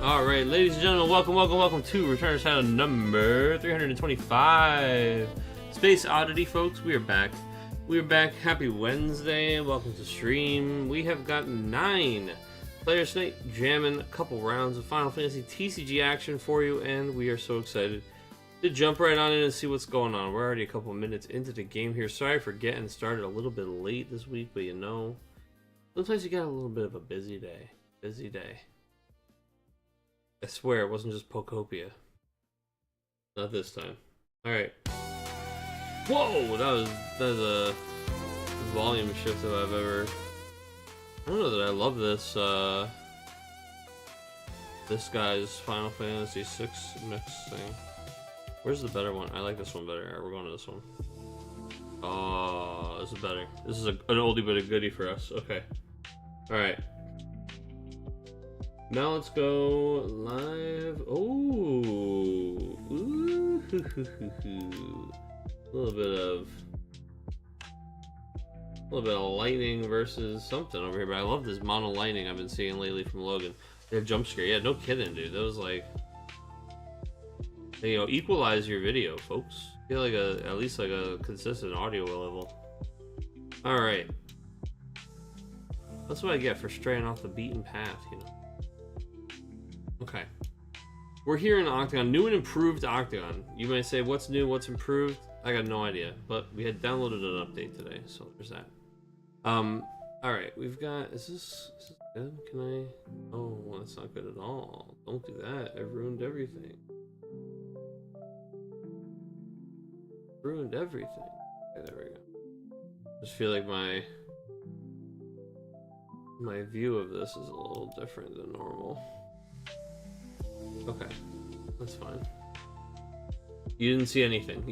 Alright, ladies and gentlemen, welcome to Return to Hideout number 325. Space Oddity, folks, we are back. Happy Wednesday. Welcome to stream. We have got 9 players tonight, jamming a couple rounds of Final Fantasy TCG action for you, and we are so excited to jump right on in and see what's going on. We're already a couple minutes into the game here. Sorry for getting started a little bit late this week, but you know, sometimes you got a little bit of a busy day. I swear it wasn't just Pokopia. Not this time. Alright. Whoa! That was a volume shift that I've ever... I don't know that I love this, this guy's Final Fantasy VI mix thing. Where's the better one? I like this one better. Alright, we're going to this one. Oh, this is better. This is an oldie but a goodie for us. Okay. Alright. Now let's go live. Oh, ooh, a little bit of lightning versus something over here. But I love this mono lightning I've been seeing lately from Logan. Their jump scare, yeah, no kidding, dude. That was like, you know, equalize your video, folks. Get like at least like a consistent audio level. All right, that's what I get for straying off the beaten path, you know. Okay, we're here in Octagon, new and improved Octagon. You may say, what's new, what's improved? I got no idea, but we had downloaded an update today, so there's that. All right, we've got, is this good? Can I? Oh, well, that's not good at all. Don't do that. I've ruined everything. Ruined everything. Okay, there we go. Just feel like my view of this is a little different than normal. Okay, that's fine. You didn't see anything.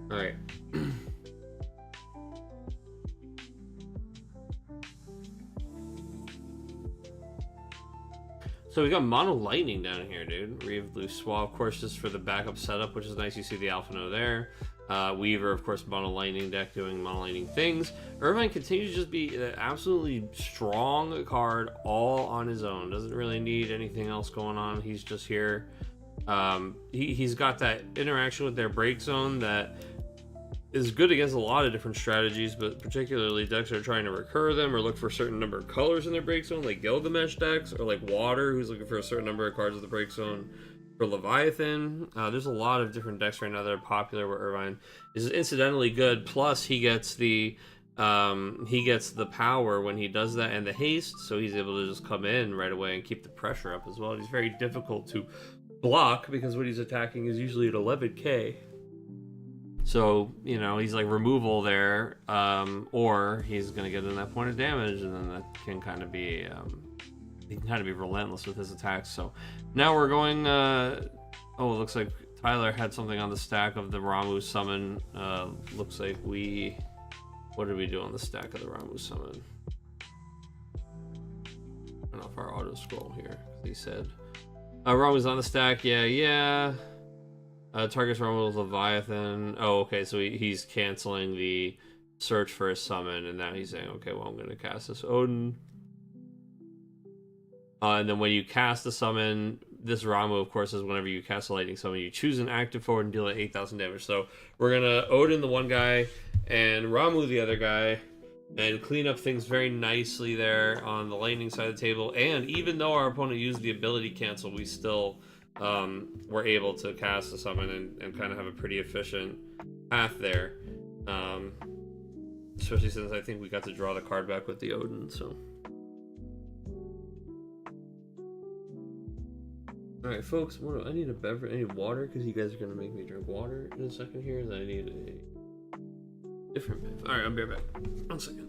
All right. So we got mono lightning down here, dude. Reeve Blue Swab, of course, just for the backup setup, which is nice. You see the Alphino there. Weaver, of course, mono lightning deck doing mono lightning things. Irvine continues to just be an absolutely strong card all on his own. Doesn't really need anything else going on. He's just here. He's got that interaction with their break zone that is good against a lot of different strategies, but particularly decks that are trying to recur them or look for a certain number of colors in their break zone, like Gilgamesh decks, or like Water, who's looking for a certain number of cards in the break zone. For Leviathan, there's a lot of different decks right now that are popular where Irvine is incidentally good. Plus, he gets the power when he does that and the haste, so he's able to just come in right away and keep the pressure up as well. He's very difficult to block because what he's attacking is usually at 11k. So, you know, he's like removal there, or he's gonna get in that point of damage, and then that can kind of be he can kind of be relentless with his attacks. So now we're going, oh, it looks like Tyler had something on the stack of the Ramuh summon. Looks like what did we do on the stack of the Ramuh summon? Turn off our auto scroll here. He said, Ramuh's on the stack, yeah. Targets Ramuh with Leviathan. Oh, okay, so he's canceling the search for a summon, and now he's saying, okay, well, I'm gonna cast this Odin. And then when you cast the summon, this Ramuh, of course, is whenever you cast a lightning summon, you choose an active forward and deal it 8,000 damage. So we're gonna Odin the one guy and Ramuh the other guy, and clean up things very nicely there on the lightning side of the table. And even though our opponent used the ability cancel, we still were able to cast the summon and kind of have a pretty efficient path there. Especially since I think we got to draw the card back with the Odin, so. Alright, folks, I need a beverage. I need water, because you guys are going to make me drink water in a second here. Then I need a different bev. Alright, I'll be right back. 1 second.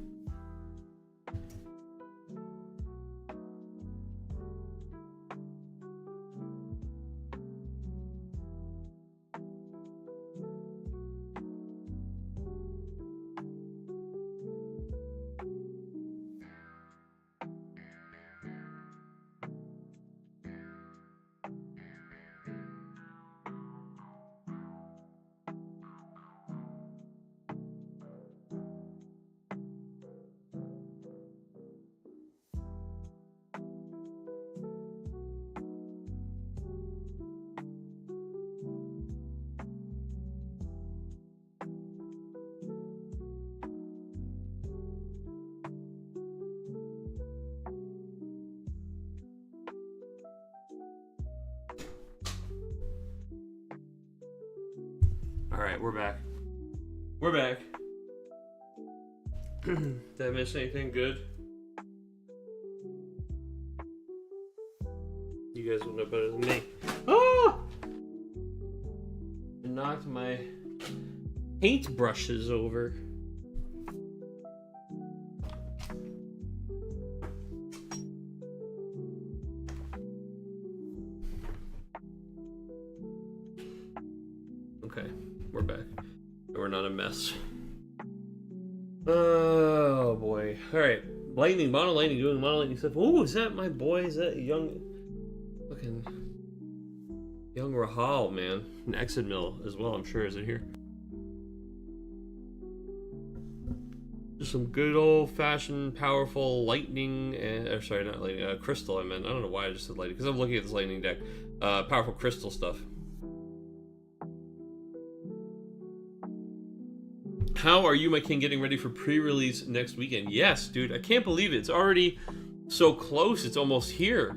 Alright, we're back. We're back. Did I miss anything good? You guys will know better than me. Ah! I knocked my paint brushes over. Okay, we're back. We're not a mess. Oh boy. Alright. Lightning, mono lightning, doing mono lightning stuff. Ooh, is that my boy? Is that young Rahal, man? An exit mill as well, I'm sure, is it here? Just some good old fashioned powerful lightning or sorry, not lightning, crystal I meant. I don't know why I just said lightning, because I'm looking at this lightning deck. Powerful crystal stuff. How are you, my king, getting ready for pre-release next weekend? Yes, dude, I can't believe it. It's already so close. It's almost here.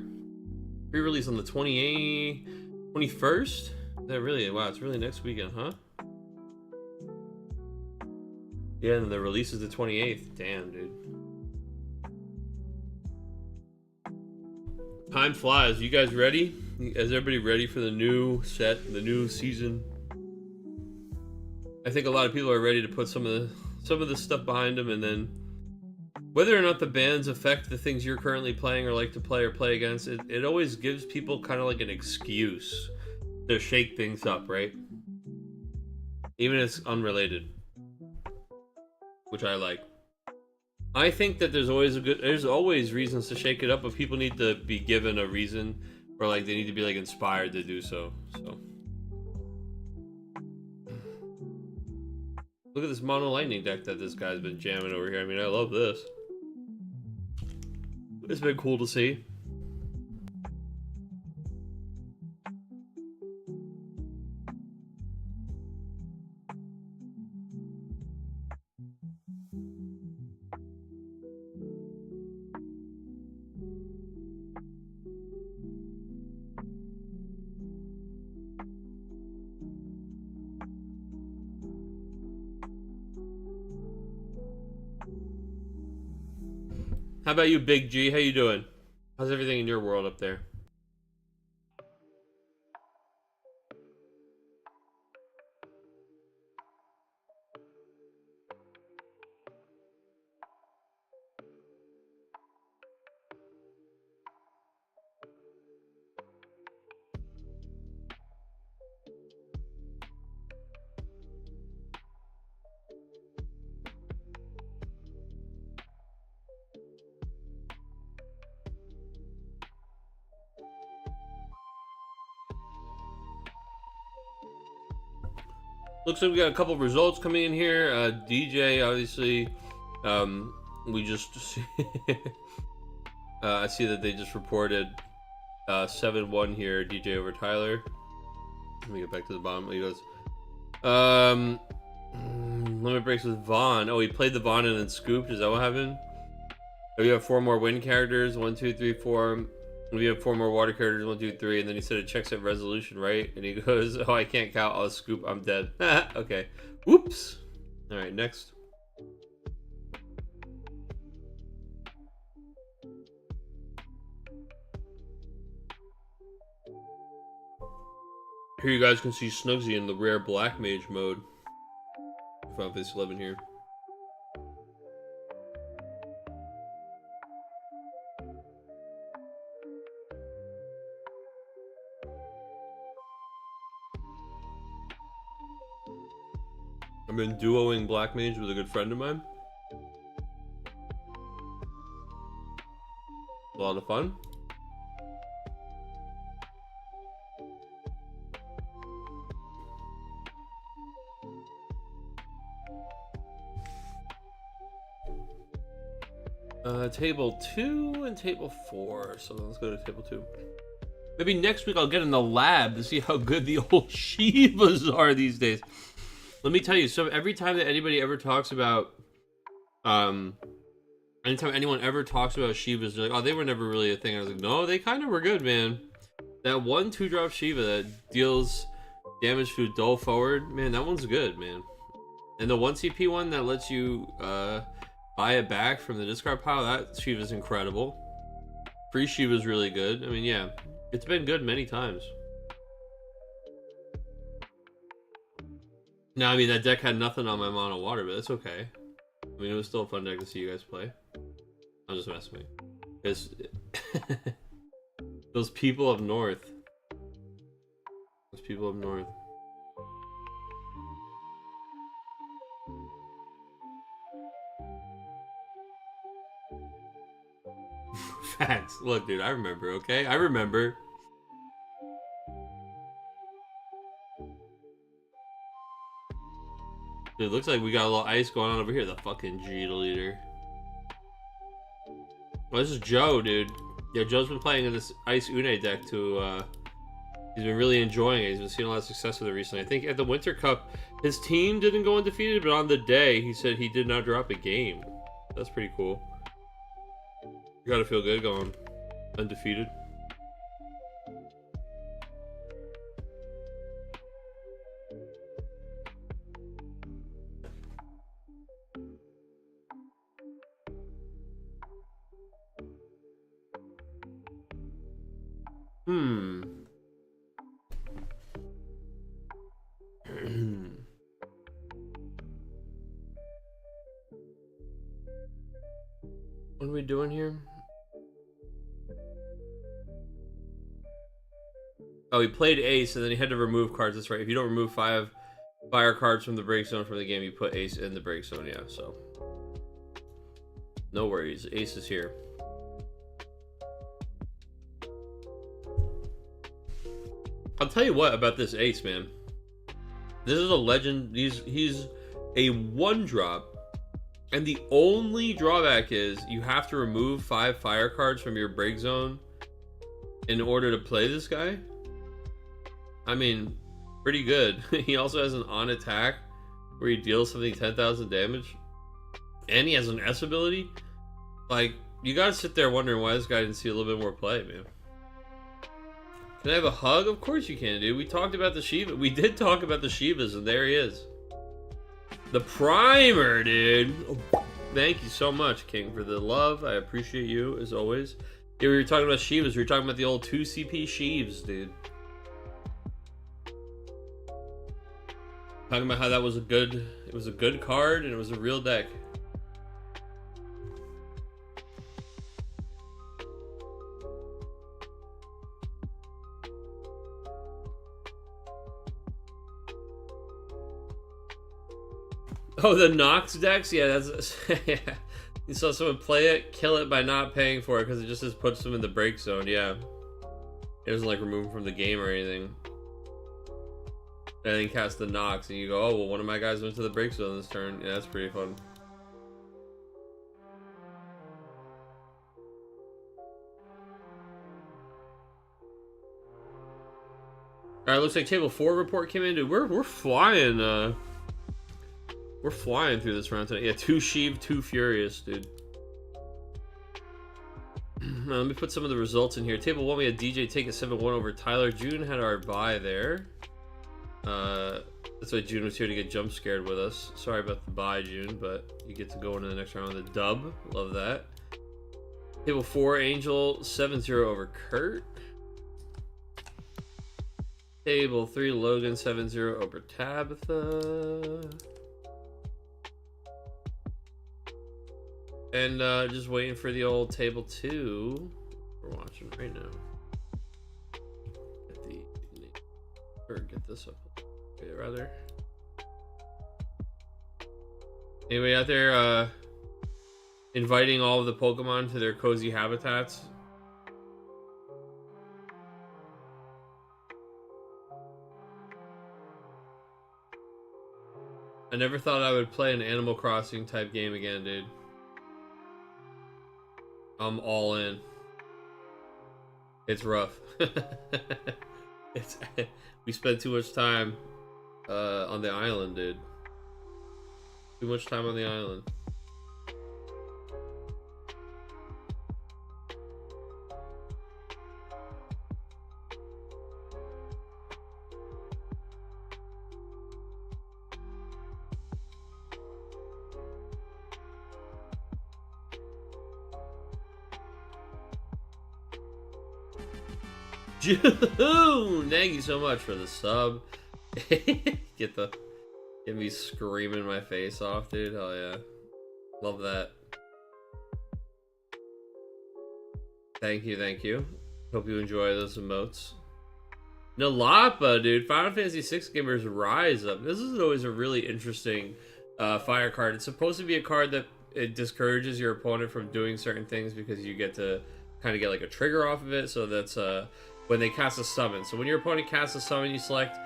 Pre-release on the 21st? Is that really? Wow, it's really next weekend, huh? Yeah, and the release is the 28th. Damn, dude. Time flies. You guys ready? Is everybody ready for the new set, the new season? I think a lot of people are ready to put some of the stuff behind them, and then whether or not the bans affect the things you're currently playing or like to play or play against, it always gives people kind of like an excuse to shake things up, right? Even if it's unrelated, which I like. I think that there's always reasons to shake it up, but people need to be given a reason, or like they need to be like inspired to do so. So. Look at this mono lightning deck that this guy's been jamming over here. I mean, I love this. It's been cool to see. How about you, Big G? How you doing? How's everything in your world up there? Looks like we got a couple of results coming in here. DJ, obviously, we just I see that they just reported 7-1 here. DJ over Tyler. Let me get back to the bottom. He goes, limit breaks with Vaughn. Oh, he played the Vaughn and then scooped. Is that what happened? Oh, you have 4 more wind characters. 1, 2, 3, 4. We have 4 more water characters, 1, 2, 3, and then he said it checks at resolution, right? And he goes, oh, I can't count, I'll scoop, I'm dead. Okay. Whoops. Alright, next. Here you guys can see Snugsy in the rare Black Mage mode. Final Fantasy 11 here. I've been duoing Black Mage with a good friend of mine. A lot of fun. Table 2 and table 4. So let's go to table 2. Maybe next week I'll get in the lab to see how good the old Shivas are these days. Let me tell you, so every time that anybody ever talks about, anytime anyone ever talks about Shivas, they're like, oh, they were never really a thing. I was like, no, they kind of were good, man. That 1/2 drop Shiva that deals Damage through dull forward. Man, that one's good, man. And the 1 CP one that lets you buy it back from the discard pile, that Shiva's incredible. Free Shiva's really good. I mean, yeah, it's been good many times. Now, I mean, that deck had nothing on my mono water, but that's okay. I mean, it was still a fun deck to see you guys play. I'm just messing with you. Because those people up north. Those people up north. Facts. Look, dude, I remember, okay? I remember. Dude, looks like we got a little ice going on over here. The fucking G leader. Well, this is Joe, dude. Yeah, Joe's been playing in this Ice Une deck to, he's been really enjoying it. He's been seeing a lot of success with it recently. I think at the Winter Cup, his team didn't go undefeated, but on the day, he said he did not drop a game. That's pretty cool. You gotta feel good going undefeated. What are we doing here? Oh, he played ace and then he had to remove cards. That's right. If you don't remove 5 fire cards from the break zone from the game, you put ace in the break zone. Yeah, so no worries. Ace is here. I'll tell you what about this ace, man. This is a legend. He's a 1-drop. And the only drawback is you have to remove 5 fire cards from your break zone in order to play this guy. I mean, pretty good. He also has an on attack where he deals something 10,000 damage. And he has an S ability. Like, you gotta sit there wondering why this guy didn't see a little bit more play, man. Can I have a hug? Of course you can, dude. We talked about the Shiva. We did talk about the Shivas, and there he is. The primer, dude. Oh, thank you so much, King, for the love. I appreciate you, as always. Yeah, we were talking about Shivas. We were talking about the old 2 CP Shivs, dude. Talking about how that was a good... It was a good card, and it was a real deck. Oh, the Nox decks? Yeah, that's... Yeah. You saw someone play it, kill it by not paying for it because it just puts them in the break zone, yeah. It doesn't, like, remove them from the game or anything. And then cast the Nox, and you go, oh, well, one of my guys went to the break zone this turn. Yeah, that's pretty fun. Alright, looks like table 4 report came in, dude. We're flying, we're flying through this round tonight. Yeah, 2 Sheev, 2 Furious, dude. Now, let me put some of the results in here. Table 1, we had DJ take a 7-1 over Tyler. June had our bye there. That's why June was here to get jump scared with us. Sorry about the bye, June, but you get to go into the next round with a dub. Love that. Table 4, Angel 7-0 over Kurt. Table 3, Logan 7-0 over Tabitha. And just waiting for the old table 2. We're watching right now. Get this up. Okay, rather. Anybody out there inviting all of the Pokemon to their cozy habitats? I never thought I would play an Animal Crossing type game again, dude. I'm all in. It's rough. We spent too much time on the island, dude. Too much time on the island. June, thank you so much for the sub. Get me screaming my face off, dude. Hell yeah. Love that. Thank you, thank you. Hope you enjoy those emotes. Nalapa, dude. Final Fantasy VI gamers rise up. This is always a really interesting fire card. It's supposed to be a card that it discourages your opponent from doing certain things because you get to kind of get like a trigger off of it. So that's when they cast a summon. So when your opponent casts a summon, you select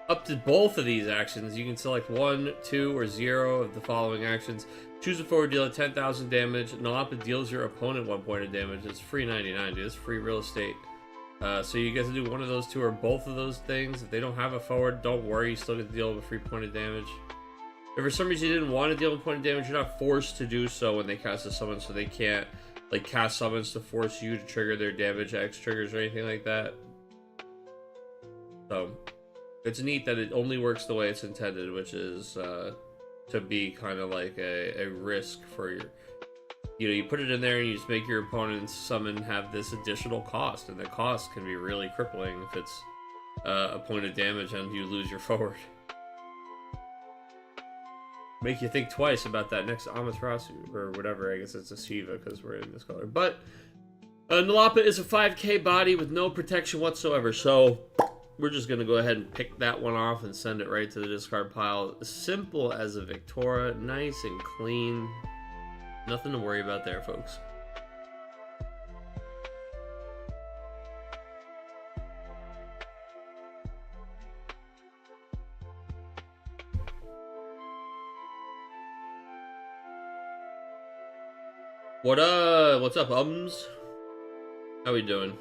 up to both of these actions. You can select 1, 2, or 0 of the following actions. Choose a forward dealer 10,000 damage. Nalapa deals your opponent 1 point of damage. It's free 99, dude. It's free real estate. So you get to do one of those two or both of those things. If they don't have a forward, don't worry. You still get to deal with a free point of damage. If for some reason you didn't want to deal with a point of damage, you're not forced to do so when they cast a summon. So they can't like cast summons to force you to trigger their damage X triggers or anything like that. So it's neat that it only works the way it's intended, which is to be kind of like a risk for your... You know, you put it in there and you just make your opponent's summon have this additional cost, and the cost can be really crippling if it's a point of damage and you lose your forward. Make you think twice about that next Amaterasu, or whatever. I guess it's a Shiva because we're in this color. But Nalapa is a 5k body with no protection whatsoever, so we're just going to go ahead and pick that one off and send it right to the discard pile. Simple as a Victoria, nice and clean. Nothing to worry about there, folks. What up? What's up, How we doing?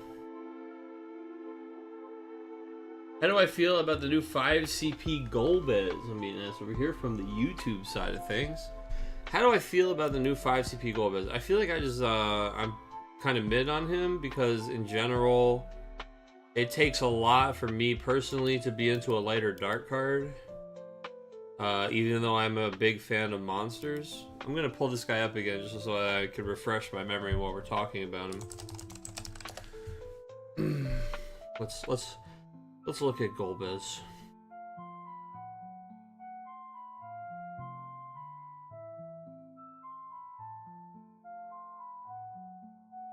How do I feel about the new 5 CP Golbez? I'm being asked over here from the YouTube side of things. How do I feel about the new 5 CP Golbez? I feel like I'm kind of mid on him because in general, it takes a lot for me personally to be into a lighter dark card. Even though I'm a big fan of monsters. I'm gonna pull this guy up again just so I can refresh my memory while we're talking about him. Let's look at Golbez.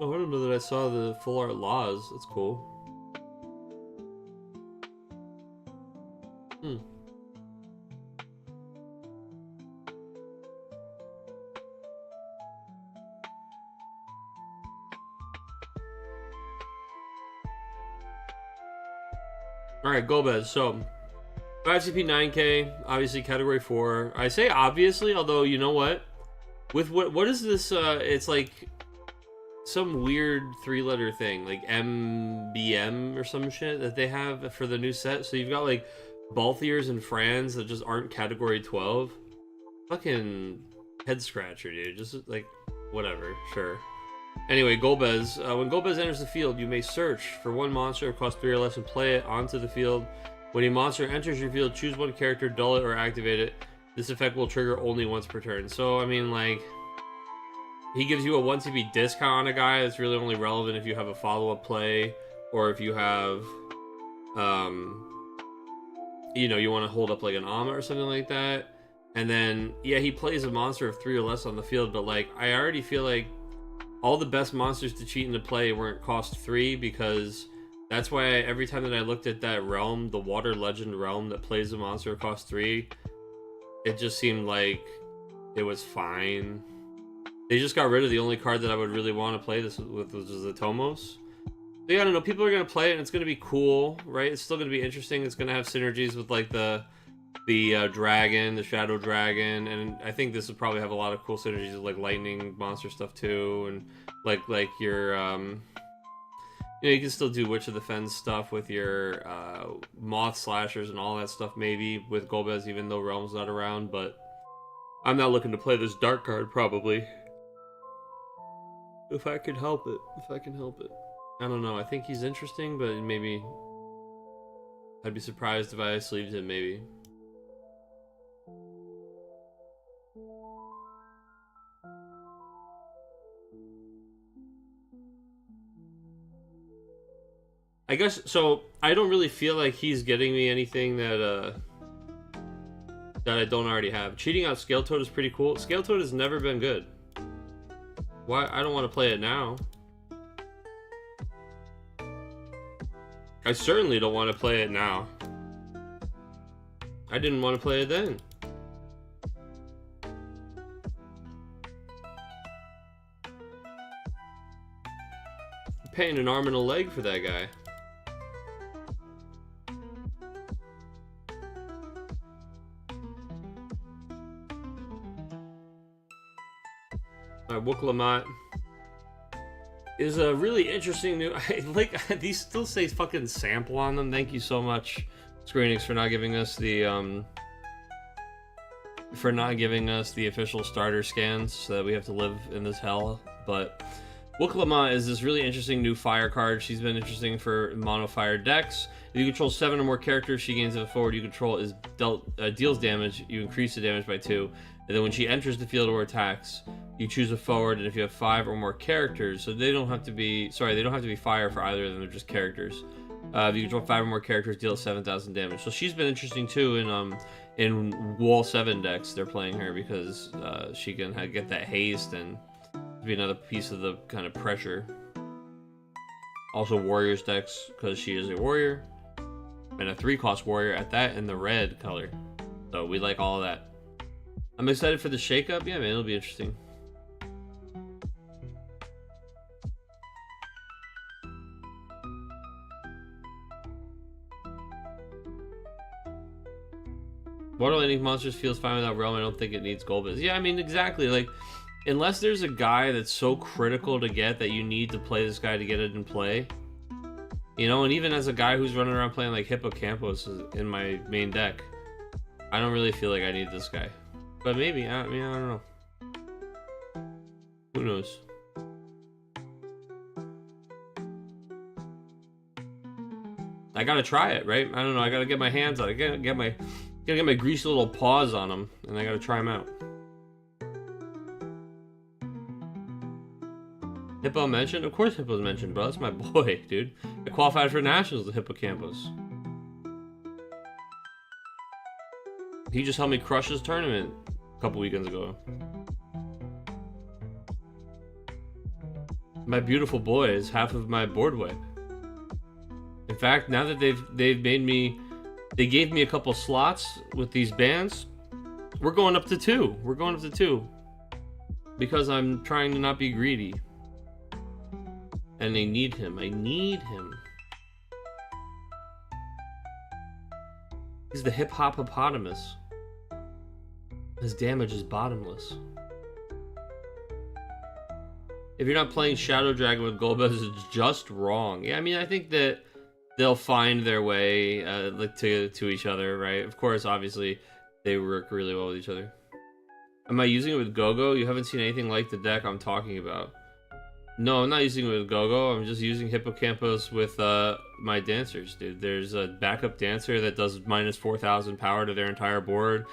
Oh, I don't know that I saw the full art laws. That's cool. Alright, Golbez. So, 5CP 9K, obviously category 4. I say obviously, although, you know what? With what is this? It's like some weird 3-letter thing, like MBM or some shit that they have for the new set. So you've got like Balthiers and Frans that just aren't category 12. Fucking head scratcher, dude. Just like, whatever, sure. Anyway, Golbez. When Golbez enters the field, you may search for one monster that costs 3 or less and play it onto the field. When a monster enters your field, choose one character, dull it, or activate it. This effect will trigger only once per turn. So, I mean, like, he gives you a 1 CP discount on a guy that's really only relevant if you have a follow-up play, or if you have, you know, you want to hold up like an Ama or something like that. And then, yeah, he plays a monster of 3 or less on the field, but, like, I already feel like all the best monsters to cheat into play weren't cost 3, because that's why every time that I looked at that realm, the Water Legend realm that plays a monster that costs 3, it just seemed like it was fine. They just got rid of the only card that I would really want to play this with, which is the Tomos. So yeah, I don't know, people are going to play it and it's going to be cool, right? It's still going to be interesting. It's going to have synergies with like the dragon, the shadow dragon, and I think this would probably have a lot of cool synergies with like lightning monster stuff too, and like your you know, you can still do Witch of the Fens stuff with your moth slashers and all that stuff maybe with Golbez, even though Realm's not around. But I'm not looking to play this dark card probably, if I can help it. I don't know, I think he's interesting, but maybe I'd be surprised if I sleeved him maybe. I I guess so. I don't really feel like he's getting me anything that I don't already have. Cheating out Scale Toad is pretty cool. Scale Toad has never been good. Why? I don't want to play it now. I certainly don't want to play it now. I didn't want to play it then. I'm paying an arm and a leg for that guy. Wooklamot is a really interesting new. I like these still say fucking sample on them. Thank you so much, Square Enix, for not giving us the official starter scans, so that we have to live in this hell. But Wooklamot is this really interesting new fire card. She's been interesting for mono fire decks. If you control 7 or more characters, she gains a forward you control is deals damage. You increase the damage by 2. And then when she enters the field or attacks, you choose a forward, and if you have 5 or more characters, so they don't have to be, sorry, they don't have to be fire for either of them, they're just characters. If you control 5 or more characters, deal 7,000 damage. So she's been interesting too in Wall 7 decks. They're playing her because she can get that haste and be another piece of the kind of pressure. Also Warriors decks, because she is a warrior, and a 3-cost warrior at that in the red color. So we like all of that. I'm excited for the shakeup. Yeah, man, it'll be interesting. Borderlanding Monsters feels fine without Realm. I don't think it needs Golbez. Yeah, I mean, exactly. Like, unless there's a guy that's so critical to get that you need to play this guy to get it in play. You know, and even as a guy who's running around playing like Hippocampus in my main deck, I don't really feel like I need this guy. But maybe, I mean, I don't know. Who knows? I gotta try it, right? I don't know, I gotta get my hands on it. I gotta get my greasy little paws on them, and I gotta try them out. Hippo mentioned? Of course Hippo's mentioned, bro. That's my boy, dude. I qualified for Nationals with Hippocampus. He just helped me crush his tournament a couple weekends ago. My beautiful boy is half of my board wipe. In fact, now that they've made me, they gave me a couple slots with these bands. We're going up to 2. We're going up to 2 because I'm trying to not be greedy. And they need him. I need him. He's the hip-hop hippopotamus. His damage is bottomless. If you're not playing Shadow Dragon with Golbez, it's just wrong. Yeah, I mean, I think that they'll find their way to each other, right? Of course, obviously, they work really well with each other. Am I using it with Go-Go? You haven't seen anything like the deck I'm talking about. No, I'm not using it with Go-Go. I'm just using Hippocampus with my dancers, dude. There's a backup dancer that does minus 4,000 power to their entire board.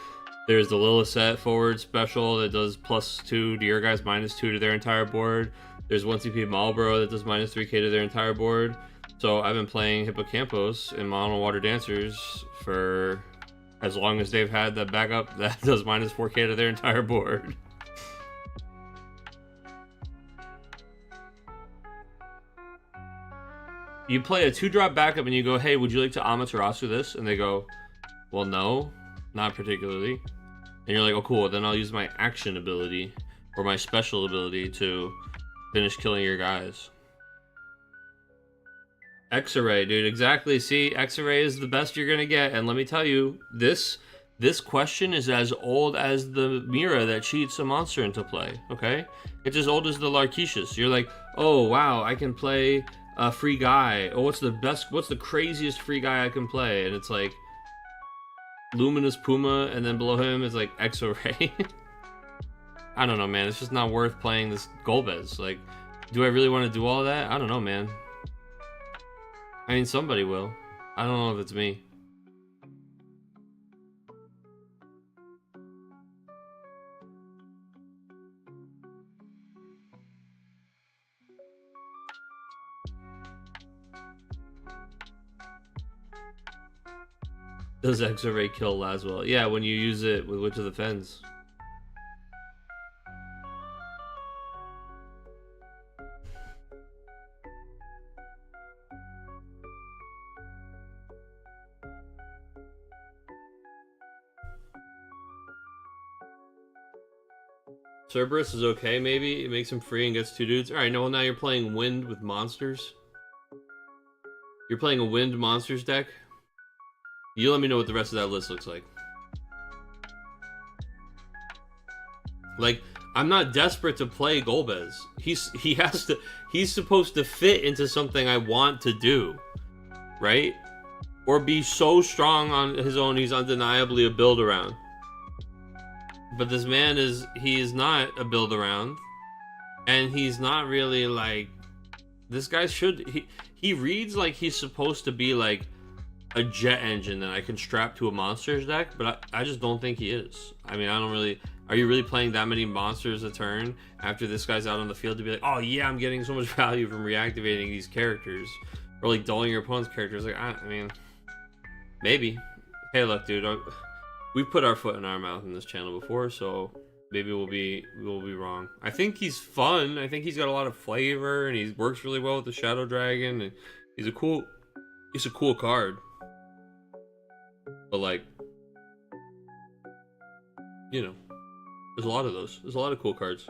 There's the Lilith forward special that does +2 to your guys, -2 to their entire board. There's 1CP Marlboro that does -3k to their entire board. So I've been playing Hippocampus and Mono Water Dancers for as long as they've had the backup that does -4k to their entire board. You play a 2-drop backup and you go, hey, would you like to Amaterasu this? And they go, well, no, not particularly. And you're like, oh, cool, then I'll use my action ability or my special ability to finish killing your guys. X-Ray, dude, exactly. See, X-Ray is the best you're gonna get. And let me tell you, this question is as old as the Mira that cheats a monster into play, okay? It's as old as the Larkishus. You're like, oh, wow, I can play a free guy. Oh, what's the craziest free guy I can play? And it's like Luminous Puma, and then below him is like Exo-Ray. I don't know, man. It's just not worth playing this Golbez. Like, do I really want to do all that? I don't know, man. I mean, somebody will. I don't know if it's me. Does X-ray kill Laswell? Yeah, when you use it with Witch of the Fens. Cerberus is okay, maybe. It makes him free and gets 2 dudes. Alright, no, well, now you're playing Wind with monsters. You're playing a Wind monsters deck. You let me know what the rest of that list looks like. Like, I'm not desperate to play Golbez. He's supposed to fit into something I want to do. Right? Or be so strong on his own he's undeniably a build around. But this man is not a build around. And he's not really like, this guy he reads like he's supposed to be like a jet engine that I can strap to a monsters deck, but I just don't think he is. I mean, I don't really, are you really playing that many monsters a turn after this guy's out on the field to be like, oh yeah, I'm getting so much value from reactivating these characters, or like dulling your opponent's characters? Like, I mean, maybe. Hey, look, dude, we've put our foot in our mouth in this channel before, so maybe we'll be wrong. I think he's fun. I think he's got a lot of flavor, and he works really well with the Shadow Dragon, and he's a cool card. But like, you know, there's a lot of those. There's a lot of cool cards.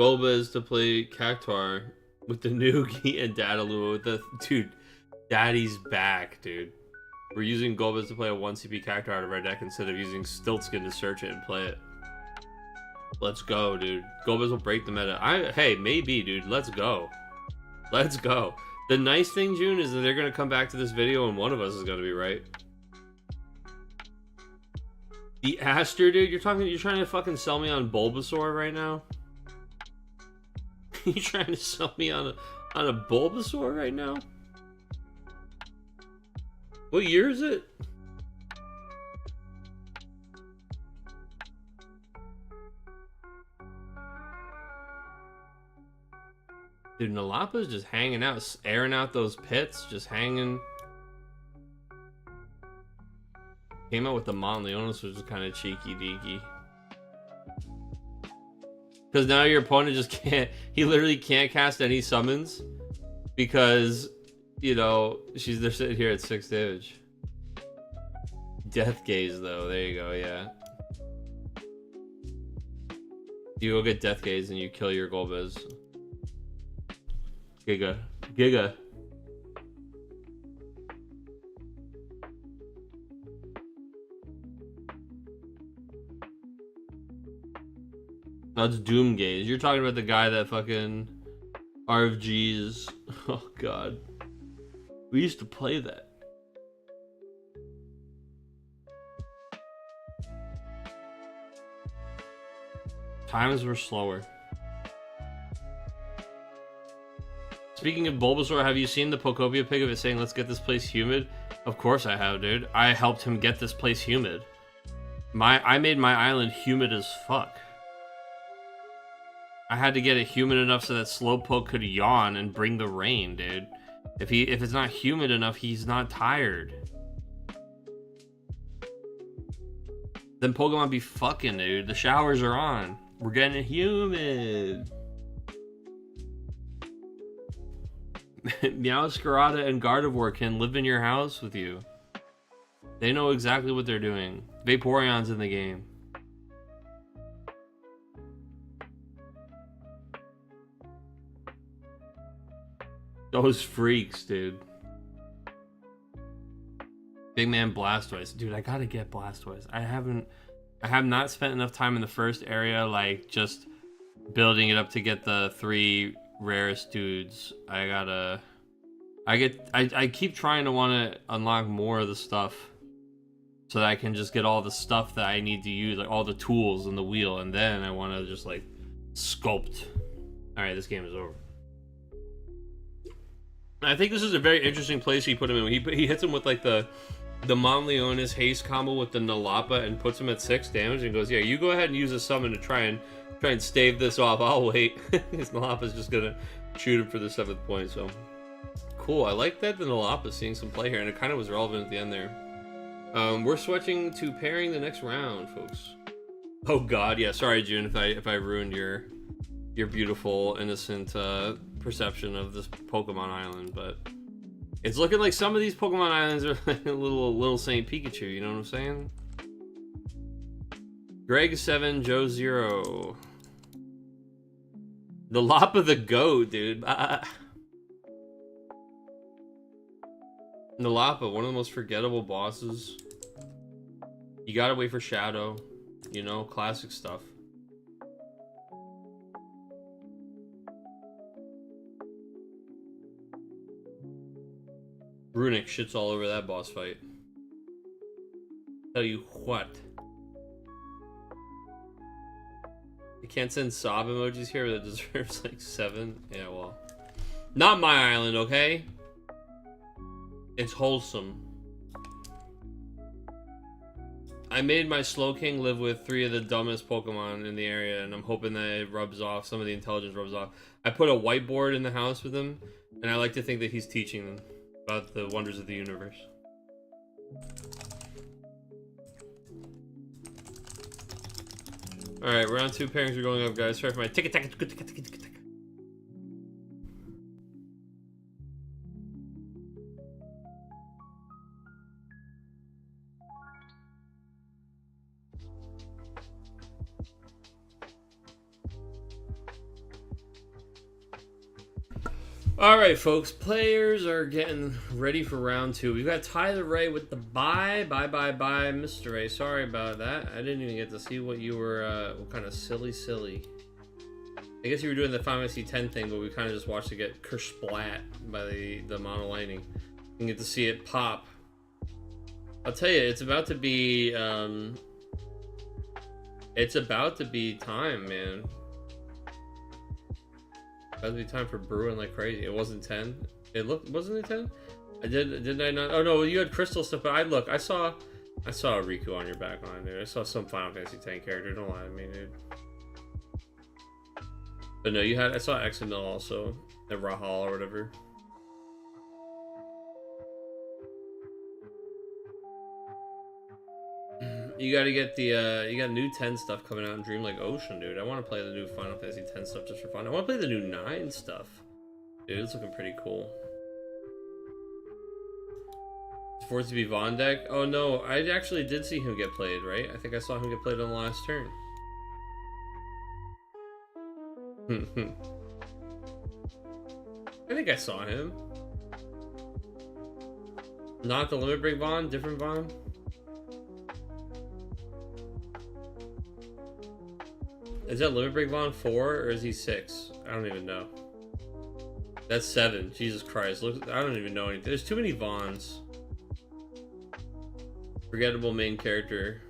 Golbez to play Cactuar with the Nuki and Dadalua with the dude. Daddy's back, dude. We're using Golbez to play a 1 CP Cactuar out of our deck instead of using Stiltskin to search it and play it. Let's go, dude. Golbez will break the meta. Hey, maybe, dude. Let's go. Let's go. The nice thing, June, is that they're gonna come back to this video and one of us is gonna be right. The Aster, dude. You're trying to fucking sell me on Bulbasaur right now? You trying to sell me on a Bulbasaur right now? What year is it? Dude, Nalapa's just hanging out, airing out those pits, just hanging. Came out with the Monleonis, which was kind of cheeky deaky. Because now your opponent just can't, he literally can't cast any summons because, you know, they're sitting here at 6 damage. Death Gaze, though, there you go, yeah. You go get Death Gaze and you kill your Golbez. Giga. That's Doom Gaze. You're talking about the guy that fucking RFGs. Oh god. We used to play that. Times were slower. Speaking of Bulbasaur, have you seen the Pokopia pic of it saying, let's get this place humid? Of course I have, dude. I helped him get this place humid. I made my island humid as fuck. I had to get it humid enough so that Slowpoke could yawn and bring the rain, dude. If it's not humid enough, he's not tired. Then Pokemon be fucking, dude. The showers are on. We're getting humid. Meowscarada and Gardevoir can live in your house with you. They know exactly what they're doing. Vaporeon's in the game. Those freaks, dude. Big man Blastoise. Dude, I gotta get Blastoise. I have not spent enough time in the first area, like, just building it up to get the 3 rarest dudes. I keep trying to want to unlock more of the stuff so that I can just get all the stuff that I need to use, like all the tools in the wheel, and then I want to just like sculpt. All right, this game is over. I think this is a very interesting place he put him in. He hits him with like the Monleonis haste combo with the Nalapa and puts him at 6 damage and goes, yeah, you go ahead and use a summon to try and stave this off. I'll wait. His Nalapa's just gonna shoot him for the 7th point, so cool. I like that the Nalapa seeing some play here, and it kind of was relevant at the end there. We're switching to pairing the next round, folks. Oh God, yeah. Sorry, June, if I ruined your beautiful, innocent perception of this Pokemon Island, but it's looking like some of these Pokemon Islands are like a little Saint Pikachu. You know what I'm saying? Greg 7, Joe 0. The Lop of the Goat, dude. Nalapa, one of the most forgettable bosses. You gotta wait for Shadow. You know, classic stuff. Runic shits all over that boss fight. Tell you what. You can't send sob emojis here that deserves like 7. Yeah, well. Not my island, okay? It's wholesome. I made my Slowking live with 3 of the dumbest Pokemon in the area, and I'm hoping that it rubs off. Some of the intelligence rubs off. I put a whiteboard in the house with him, and I like to think that he's teaching them about the wonders of the universe. Alright, round 2 pairings are going up, guys. Sorry for my tick. Alright, folks. Players are getting ready for round 2. We've got Tyler Ray with the bye, Mr. Ray. Sorry about that. I didn't even get to see what you were, what kind of silly. I guess you were doing the Final Fantasy X thing, but we kind of just watched it get kersplat by the mono lightning. And get to see it pop. I'll tell you, it's about to be time, man. That'd be time for brewing like crazy. It wasn't 10. Wasn't it 10? Did I not? Oh no, you had crystal stuff, but I saw a Riku on your back line, dude. I saw some Final Fantasy X character. Don't lie to me, dude. But no, I saw Examil also, and Rahal or whatever. You gotta get you got new 10 stuff coming out in Dream Lake Ocean, dude. I want to play the new Final Fantasy X stuff just for fun. I want to play the new 9 stuff. Dude, it's looking pretty cool. It's forced to be Von deck? Oh no, I actually did see him get played, right? I think I saw him get played on the last turn. I think I saw him. Not the Limit Break Von, different Von. Is that Limit Break Von 4 or is he 6? I don't even know. That's 7. Jesus Christ. Look, I don't even know anything. There's too many Vons. Forgettable main character.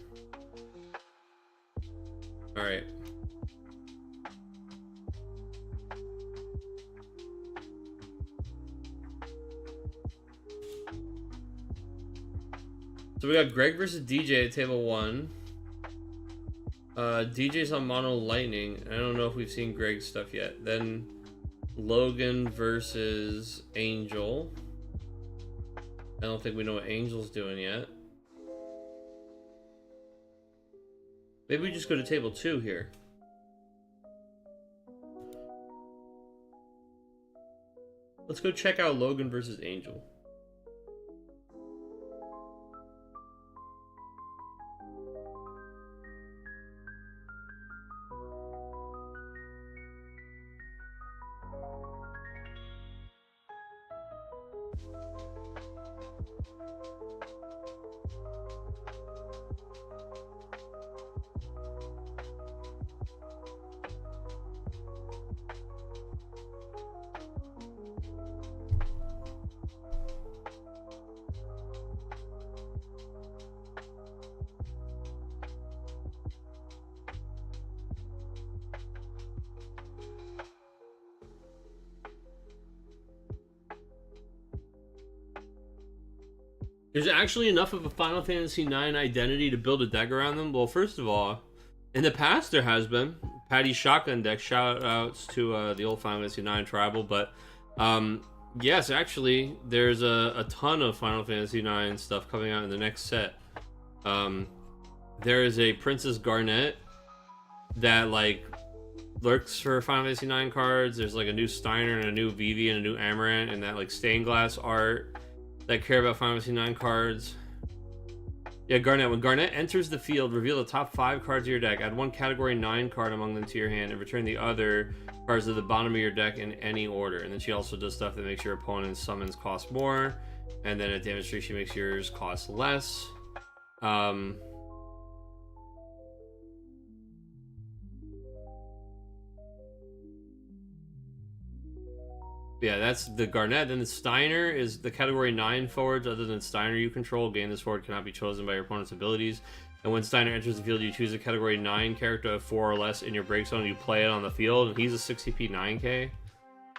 Alright. So we got Greg versus DJ at table 1. DJ's on Mono Lightning. I don't know if we've seen Greg's stuff yet. Then Logan versus Angel. I don't think we know what Angel's doing yet. Maybe we just go to table 2 here. Let's go check out Logan versus Angel. There's actually enough of a Final Fantasy IX identity to build a deck around them. Well, first of all, in the past there has been Patty's shotgun deck. Shout outs to the old Final Fantasy IX tribal, but Yes, actually, there's a ton of Final Fantasy IX stuff coming out in the next set. Um, there is a Princess Garnet that like lurks for Final Fantasy IX cards. There's like a new Steiner and a new Vivi and a new Amaranth and that like stained glass art that care about Final Fantasy IX cards. Yeah, Garnet. When Garnet enters the field, reveal the top 5 cards of your deck. Add one Category 9 card among them to your hand, and return the other cards to the bottom of your deck in any order. And then she also does stuff that makes your opponent's summons cost more, and then at damage 3 she makes yours cost less. Yeah, that's the Garnet. Then the Steiner is the Category 9 forwards other than Steiner you control. Gain this forward cannot be chosen by your opponent's abilities. And when Steiner enters the field, you choose a Category 9 character of 4 or less in your break zone. You play it on the field, and he's a 60p 9k.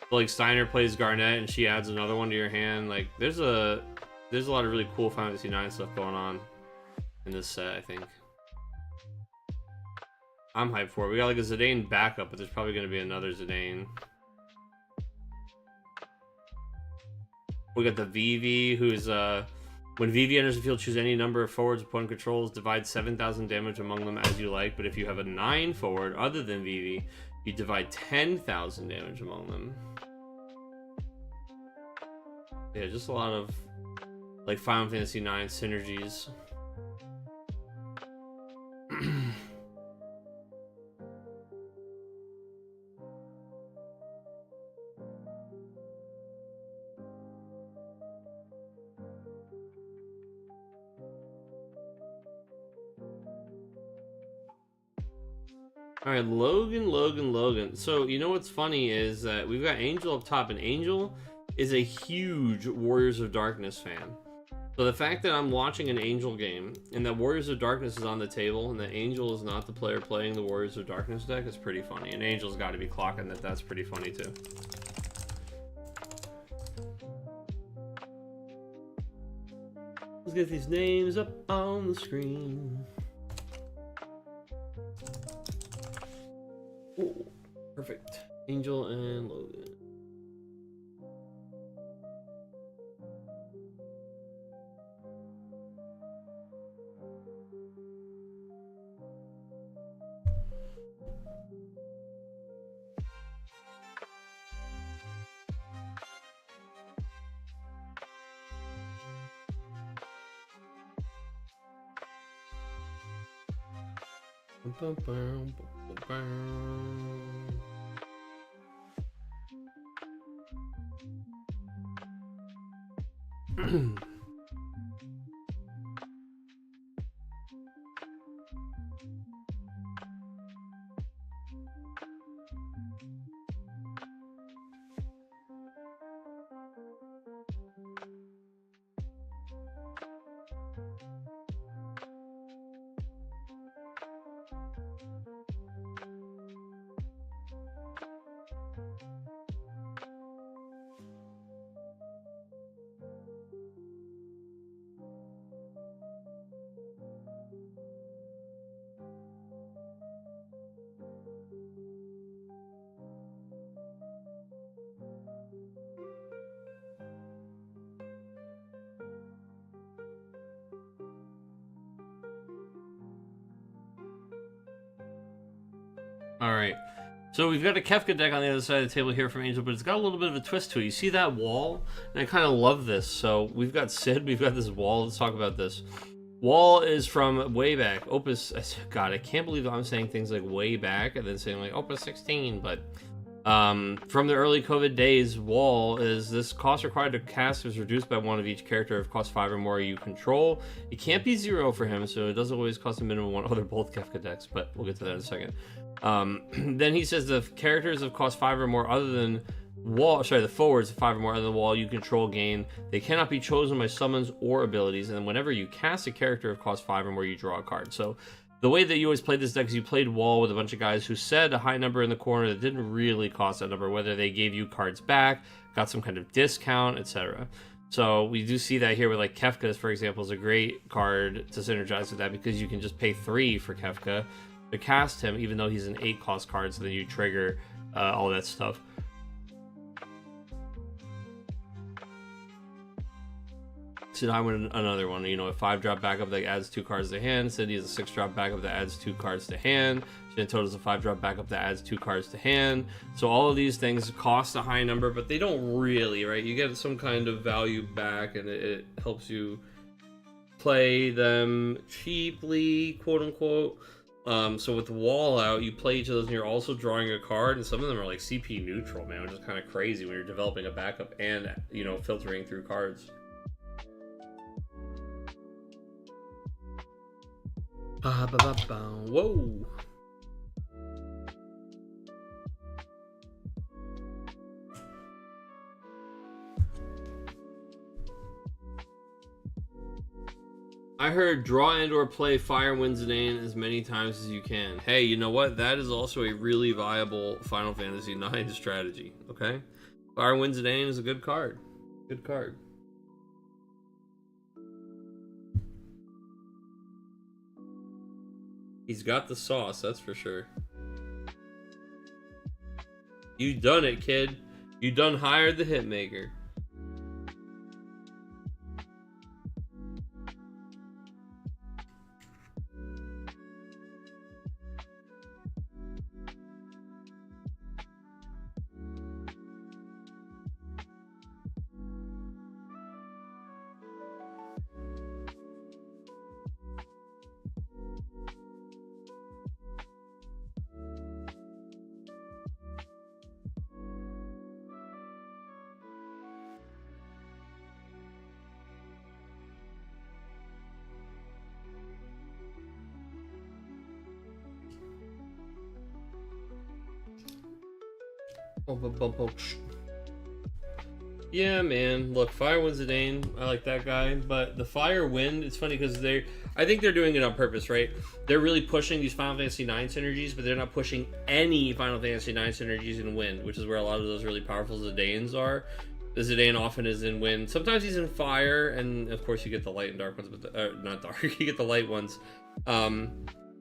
So, like, Steiner plays Garnet, and she adds another one to your hand. Like, there's a lot of really cool Final Fantasy 9 stuff going on in this set, I think. I'm hyped for it. We got, like, a Zidane backup, but there's probably going to be another Zidane. We got the Vivi, who's when Vivi enters the field, choose any number of forwards opponent controls, divide 7,000 damage among them as you like. But if you have a 9 forward other than Vivi, you divide 10,000 damage among them. Yeah, just a lot of like Final Fantasy IX synergies. All right, Logan. So, you know what's funny is that we've got Angel up top, and Angel is a huge Warriors of Darkness fan. So the fact that I'm watching an Angel game, and that Warriors of Darkness is on the table, and that Angel is not the player playing the Warriors of Darkness deck is pretty funny. And Angel's got to be clocking that that's pretty funny, too. Let's get these names up on the screen. Ooh, perfect. Angel and Logan. All right, so we've got a Kefka deck on the other side of the table here from Angel, but it's got a little bit of a twist to it. You see that wall? And I kind of love this. So we've got Sid, we've got this wall. Let's talk about this. Wall is from way back. Opus, God, I can't believe I'm saying things like way back and then saying like Opus 16, but from the early COVID days, Wall is this cost required to cast is reduced by 1 of each character of cost 5 or more you control. It can't be 0 for him, so it doesn't always cost a minimum 1. Oh, they're both Kefka decks, but we'll get to that in a second. Then he says the characters of cost 5 or more other than Wall, sorry, the forwards of 5 or more other than Wall you control gain. They cannot be chosen by summons or abilities, and whenever you cast a character of cost 5 or more, you draw a card. So the way that you always played this deck is you played Wall with a bunch of guys who said a high number in the corner that didn't really cost that number, whether they gave you cards back, got some kind of discount, etc. So we do see that here with like Kefka, for example, is a great card to synergize with that because you can just pay 3 for Kefka to cast him, even though he's an 8 cost card, so then you trigger all that stuff. Sid Highwind, another one. You know, a 5-drop backup that adds 2 cards to hand. Cindy is a 6-drop backup that adds 2 cards to hand. Shintoto is a 5-drop backup that adds 2 cards to hand. So all of these things cost a high number, but they don't really, right? You get some kind of value back, and it helps you play them cheaply, quote unquote. So with the wall out, you play each of those and you're also drawing a card, and some of them are like CP neutral, man, which is kind of crazy when you're developing a backup and, you know, filtering through cards. Whoa. I heard draw and or play Firewind Zidane as many times as you can. Hey, you know what? That is also a really viable Final Fantasy IX strategy, okay? Firewind Zidane is a good card. Good card. He's got the sauce, that's for sure. You done it, kid. You done hired the hitmaker. Yeah, man. Look, Firewind Zidane, I like that guy, but the Firewind, it's funny because I think they're doing it on purpose, right? They're really pushing these Final Fantasy IX synergies, but they're not pushing any Final Fantasy IX synergies in Wind, which is where a lot of those really powerful Zidanes are. The Zidane often is in Wind. Sometimes he's in Fire, and of course you get the light and dark ones, but not dark. You get the light ones.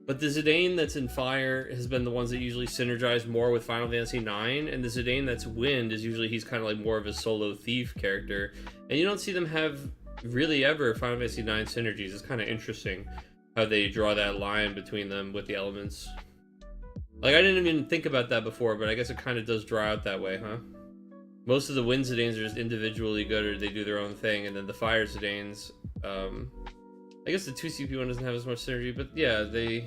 But the Zidane that's in Fire has been the ones that usually synergize more with Final Fantasy IX, and the Zidane that's Wind is usually he's kind of like more of a solo thief character, and you don't see them have really ever Final Fantasy IX synergies. It's kind of interesting how they draw that line between them with the elements. Like, I didn't even think about that before, but I guess it kind of does draw out that way, huh? Most of the Wind Zidanes are just individually good, or they do their own thing, and then the Fire Zidanes, I guess the 2CP one doesn't have as much synergy, but yeah, the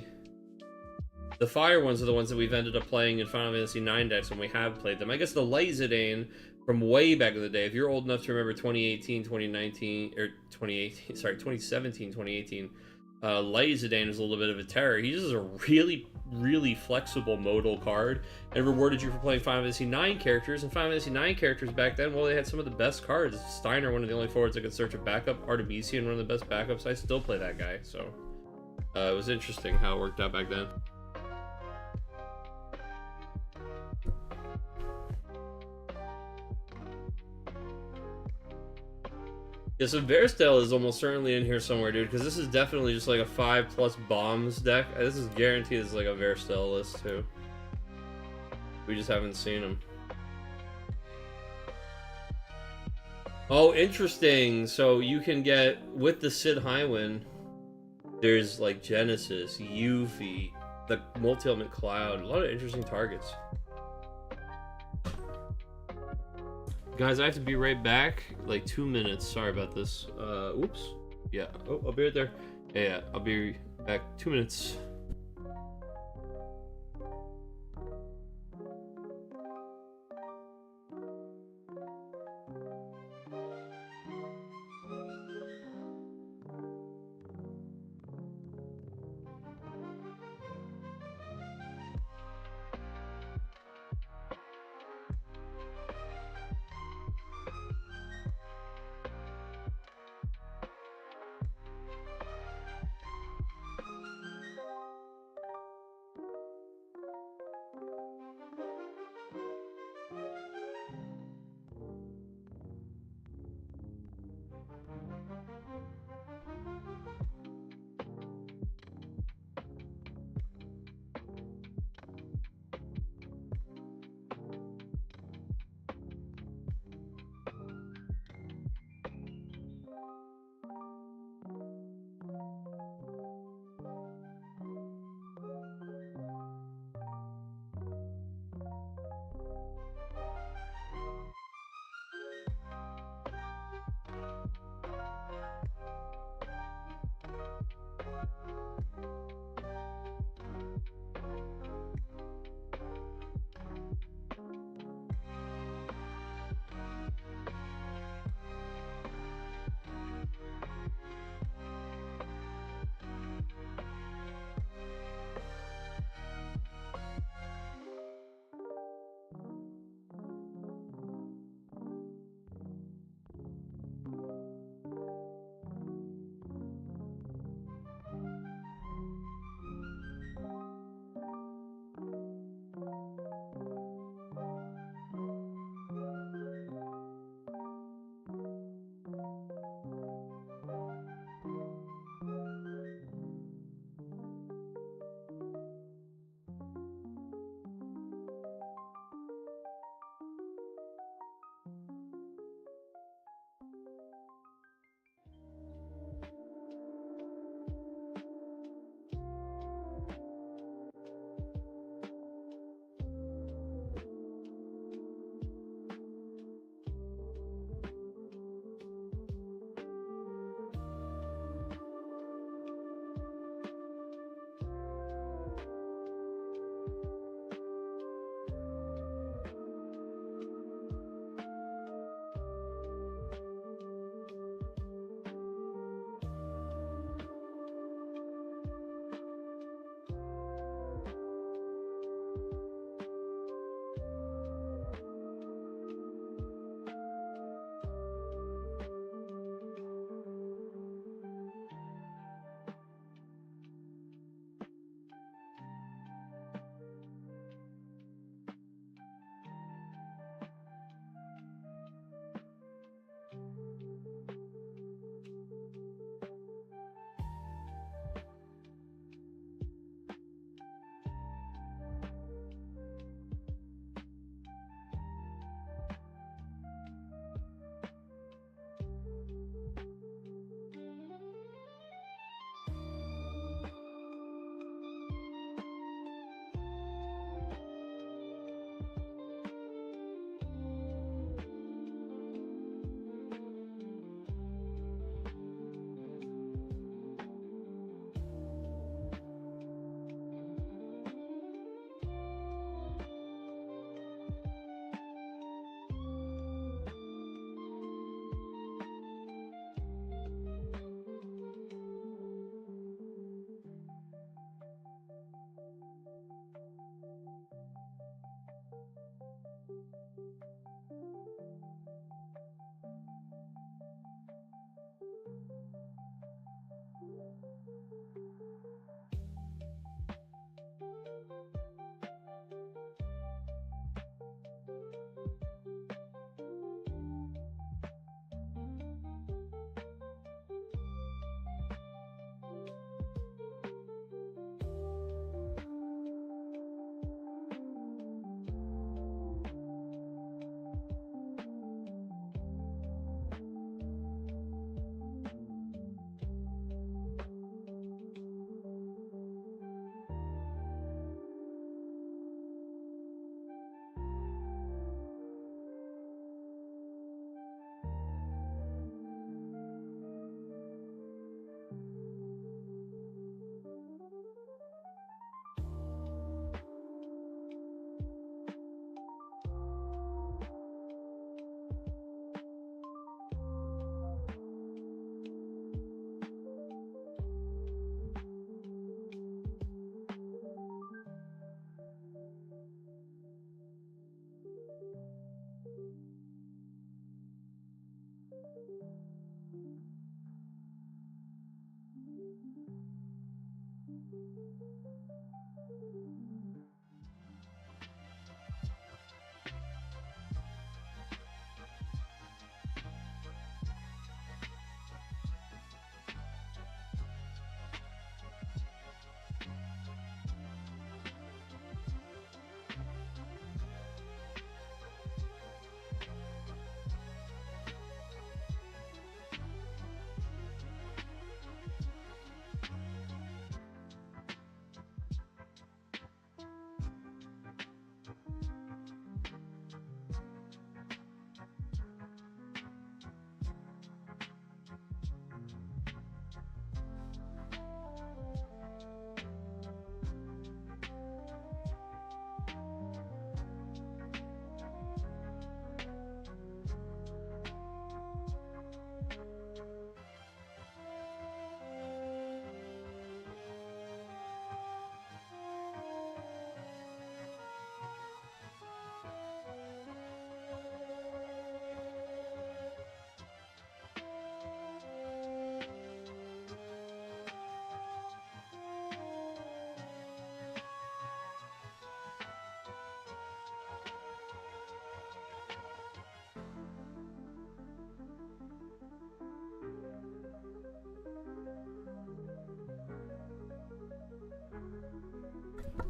Fire ones are the ones that we've ended up playing in Final Fantasy IX decks when we have played them. I guess the Light Zidane from way back in the day, if you're old enough to remember 2018, 2019, or 2018, sorry, 2017, 2018, Light Zidane is a little bit of a terror. He just is a really, really flexible modal card and rewarded you for playing Final Fantasy IX characters. And Final Fantasy IX characters back then, well, they had some of the best cards. Steiner, one of the only forwards that could search a backup. Artemisian, one of the best backups. I still play that guy, so it was interesting how it worked out back then. Yeah, so Veristel is almost certainly in here somewhere, dude, because this is definitely just like a 5+ bombs deck. This is guaranteed as like a Veristel list, too. We just haven't seen him. Oh, interesting. So you can get, with the Sid Highwind, there's like Genesis, Yuffie, the Multi-Element Cloud, a lot of interesting targets. Guys, I have to be right back. Like 2 minutes. Sorry about this. Oops. Yeah. Oh, I'll be right there. Yeah, I'll be back 2 minutes.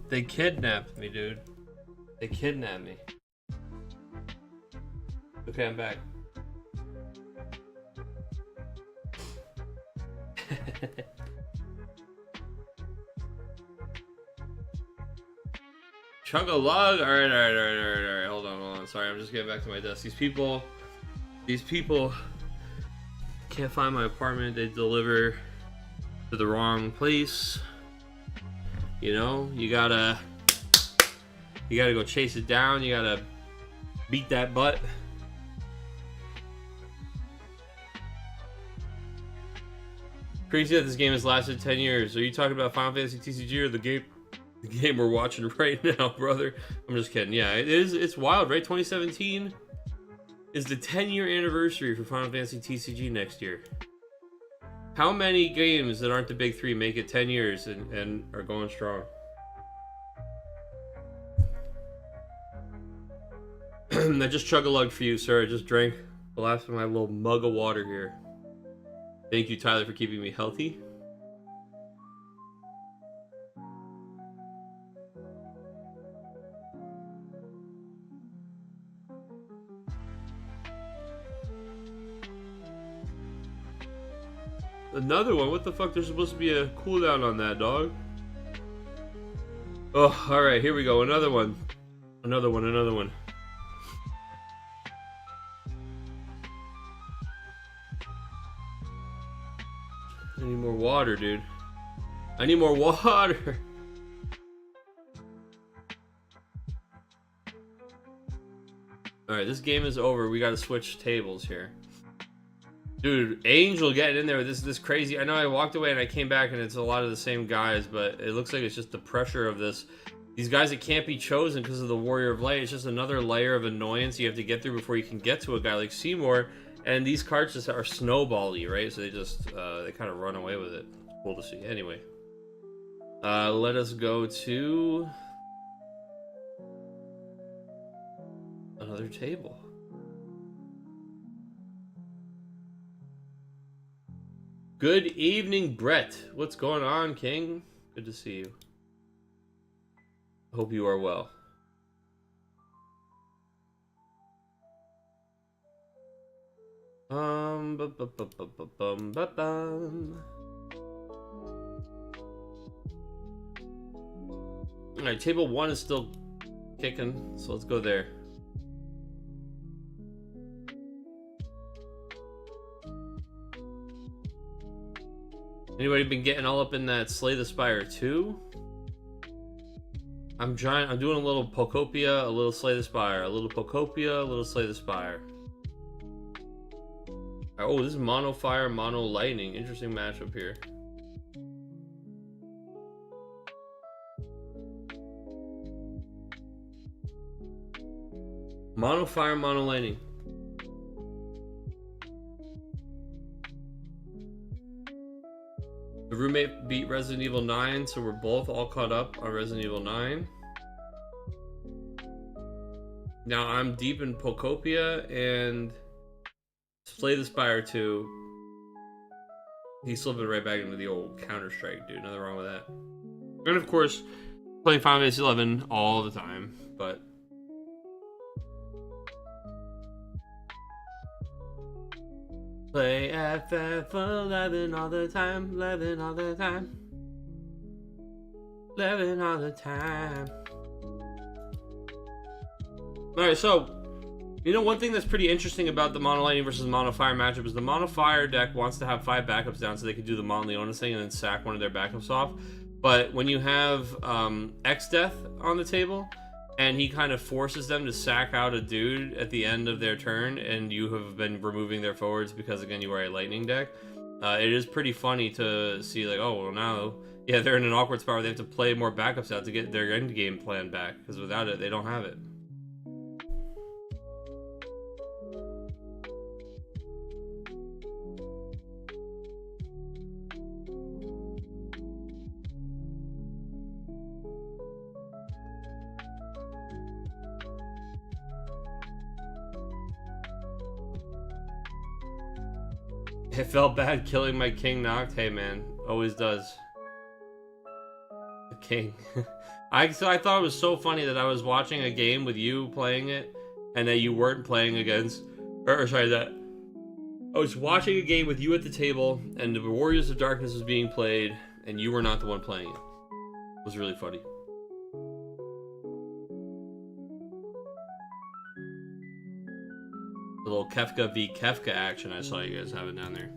They kidnapped me, dude. They kidnapped me. Okay, I'm back. Chug-a-lug. All right. Hold on. Sorry, I'm just getting back to my desk. These people can't find my apartment. They deliver to the wrong place. You know, you gotta go chase it down. You gotta beat that butt. Crazy that this game has lasted 10 years. Are you talking about Final Fantasy TCG or the game we're watching right now, brother? I'm just kidding. Yeah, it is. It's wild, right? 2017 is the 10-year anniversary for Final Fantasy TCG next year. How many games that aren't the big three make it 10 years and are going strong? I just chug-a-lugged for you, sir. I just drank the last of my little mug of water here. Thank you, Tyler, for keeping me healthy. Another one? What the fuck? There's supposed to be a cooldown on that, dog. Oh, alright, here we go. Another one. Another one. I need more water, dude. I need more water. Alright, this game is over. We gotta switch tables here. Dude, Angel getting in there with this crazy... I know I walked away and I came back and it's a lot of the same guys, but it looks like it's just the pressure of this. These guys that can't be chosen because of the Warrior of Light. It's just another layer of annoyance you have to get through before you can get to a guy like Seymour. And these cards just are snowball-y, right? So they just, they kind of run away with it. It's cool to see. Anyway. Let us go to... another table. Good evening, Brett. What's going on, King? Good to see you. Hope you are well. Alright, table 1 is still kicking, so let's go there. Anybody been getting all up in that Slay the Spire 2? I'm doing a little Pocopia, a little Slay the Spire, a little Pocopia, a little Slay the Spire. Oh, this is Mono Fire, Mono Lightning. Interesting matchup here. Mono Fire, Mono Lightning. The roommate beat Resident Evil 9, so we're both all caught up on Resident Evil 9. Now I'm deep in Pocopia and Slay the Spire 2. He's slipping right back into the old Counter-Strike, dude. Nothing wrong with that. And of course, playing Final Fantasy 11 all the time, but play FF11 all the time, 11 all the time, 11 all the time. Alright, so, you know, one thing that's pretty interesting about the Mono Lightning versus Mono Fire matchup is the Mono Fire deck wants to have 5 backups down so they can do the Mono Leonis thing and then sack one of their backups off. But when you have X-Death on the table, and he kind of forces them to sack out a dude at the end of their turn, and you have been removing their forwards because, again, you are a Lightning deck, it is pretty funny to see, like, oh, well, now, yeah, they're in an awkward spot where they have to play more backups out to get their endgame plan back, because without it, they don't have it. It felt bad killing my king knocked. Hey man, always does. The king. I thought it was so funny that I was watching a game with you playing it, and that you weren't playing against, or sorry, that I was watching a game with you at the table, and the Warriors of Darkness was being played, and you were not the one playing it. It was really funny. The little Kefka v Kefka action I saw you guys having down there.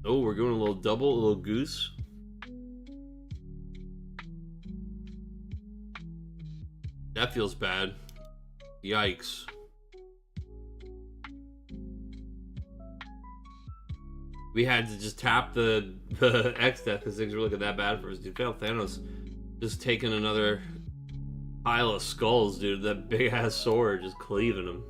Oh, we're going a little double, a little goose. That feels bad. Yikes. We had to just tap the X-Death because things were looking that bad for us. Dude, Thanos just taking another pile of skulls, dude. That big-ass sword just cleaving him.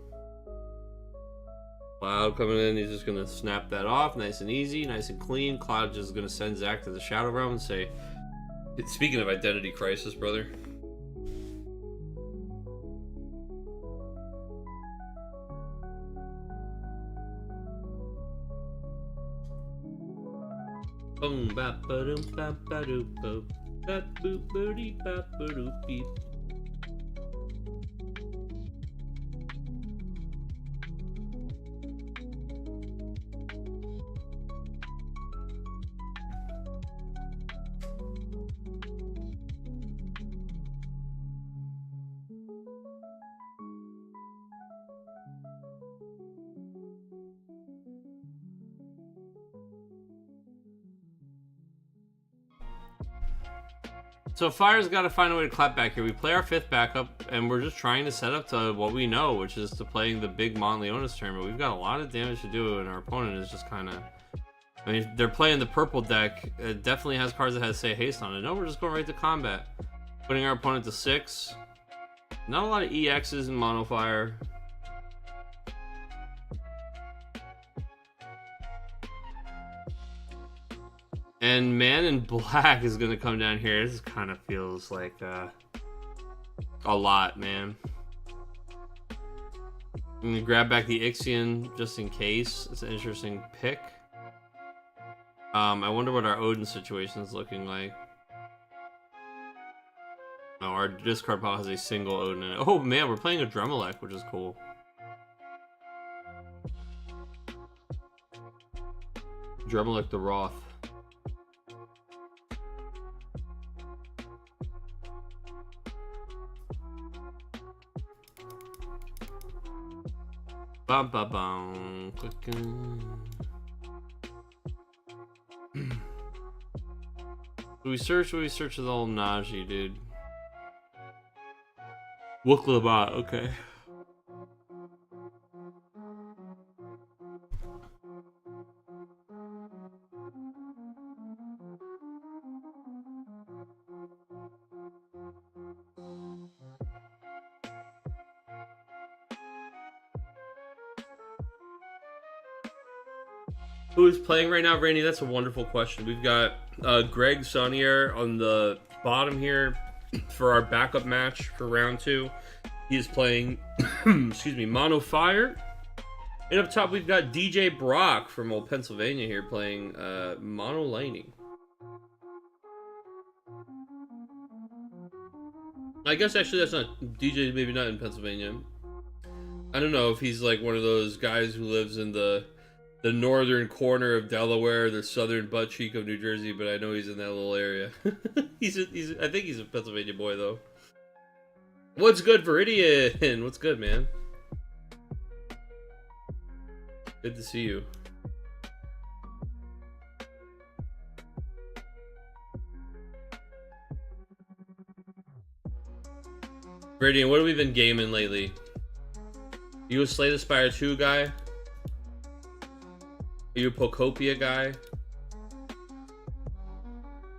Cloud coming in, he's just gonna snap that off, nice and easy, nice and clean. Cloud just gonna send Zack to the Shadow Realm and say, speaking of identity crisis, brother. Boom, bap, ba doom, bap, ba doop, boop, bap, boop, boop, bap, ba doop, beep. So Fire's got to find a way to clap back here. We play our 5th backup, and we're just trying to set up to what we know, which is to playing the big Mon Leonis tournament. We've got a lot of damage to do, and our opponent is just kind of... I mean, they're playing the purple deck. It definitely has cards that has, say, haste on it. No, we're just going right to combat. Putting our opponent to 6. Not a lot of EXs in Mono Fire. And Man in Black is gonna come down here. This kind of feels like a lot, man. I'm gonna grab back the Ixion just in case. It's an interesting pick. I wonder what our Odin situation is looking like. Oh, our discard pile has a single Odin in it. Oh man, we're playing a Dremelech, which is cool. Dremelech the Wroth. Bum bum bum. We search with all Najee, dude. Wooklabot, okay. Who is playing right now, Randy? That's a wonderful question. We've got Greg Sonnier on the bottom here for our backup match for round 2. He is playing, excuse me, Mono Fire. And up top, we've got DJ Brock from old Pennsylvania here playing Mono Lightning. I guess actually that's not DJ. Maybe not in Pennsylvania. I don't know if he's like one of those guys who lives in the northern corner of Delaware, the southern butt cheek of New Jersey, but I know he's in that little area. I think he's a Pennsylvania boy though. What's good, Viridian? What's good, man? Good to see you. Viridian, what have we been gaming lately? You a Slay the Spire 2 guy? Are you a Pocopia guy?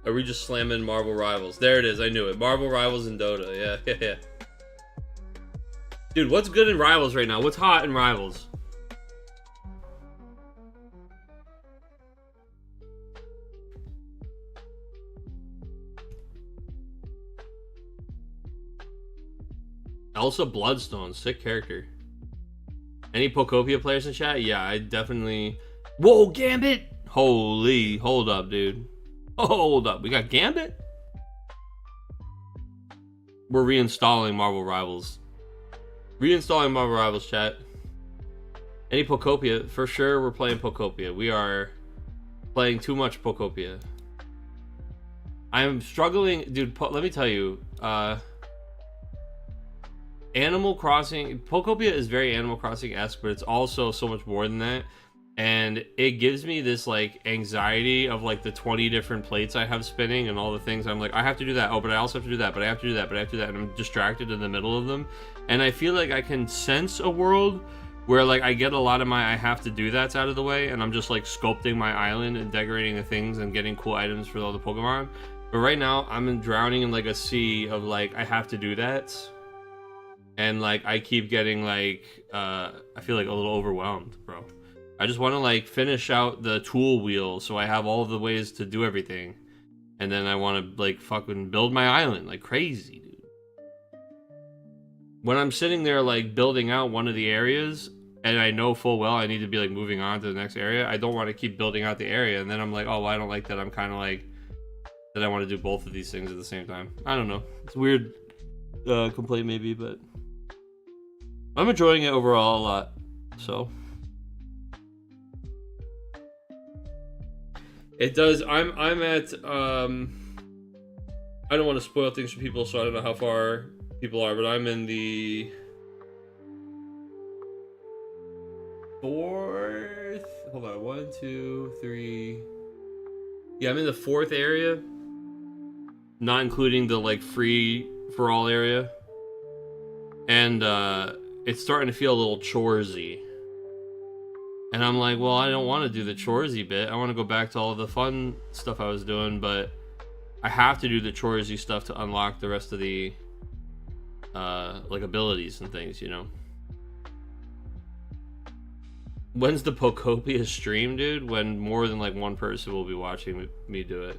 Are we just slamming Marvel Rivals? There it is, I knew it. Marvel Rivals and Dota, yeah. Dude, what's good in Rivals right now? What's hot in Rivals? Elsa Bloodstone, sick character. Any Pocopia players in chat? Yeah, I definitely... Whoa, Gambit! Holy, hold up, dude. Hold up, we got Gambit? We're reinstalling Marvel Rivals. Reinstalling Marvel Rivals, chat. Any Pocopia? For sure, we're playing Pocopia. We are playing too much Pocopia. I'm struggling... Dude, let me tell you, Animal Crossing, Pocopia is very Animal Crossing-esque, but it's also so much more than that. And it gives me this like anxiety of like the 20 different plates I have spinning and all the things. I'm like, I have to do that. Oh, but I also have to do that. But I have to do that. But I have to do that. And I'm distracted in the middle of them. And I feel like I can sense a world where like I get a lot of my I have to do that's out of the way. And I'm just like sculpting my island and decorating the things and getting cool items for all the Pokemon. But right now I'm drowning in like a sea of like I have to do that. And like I keep getting like I feel like a little overwhelmed, bro. I just want to like finish out the tool wheel so I have all the ways to do everything, and then I want to like fucking build my island like crazy, dude. When I'm sitting there like building out one of the areas and I know full well I need to be like moving on to the next area, I don't want to keep building out the area, and then I'm like, oh well, I don't like that. I'm kind of like that I want to do both of these things at the same time. I don't know, it's a weird complaint maybe, but I'm enjoying it overall a lot. So it does. I'm at I don't want to spoil things for people, so I don't know how far people are, but I'm in the 4th. Hold on, 1, 2, 3. Yeah, I'm in the 4th area, not including the like free for all area, and it's starting to feel a little choresy. And I'm like, well, I don't want to do the choresy bit. I want to go back to all the fun stuff I was doing, but I have to do the choresy stuff to unlock the rest of the like abilities and things, you know. When's the Pocopia stream, dude? When more than like one person will be watching me do it.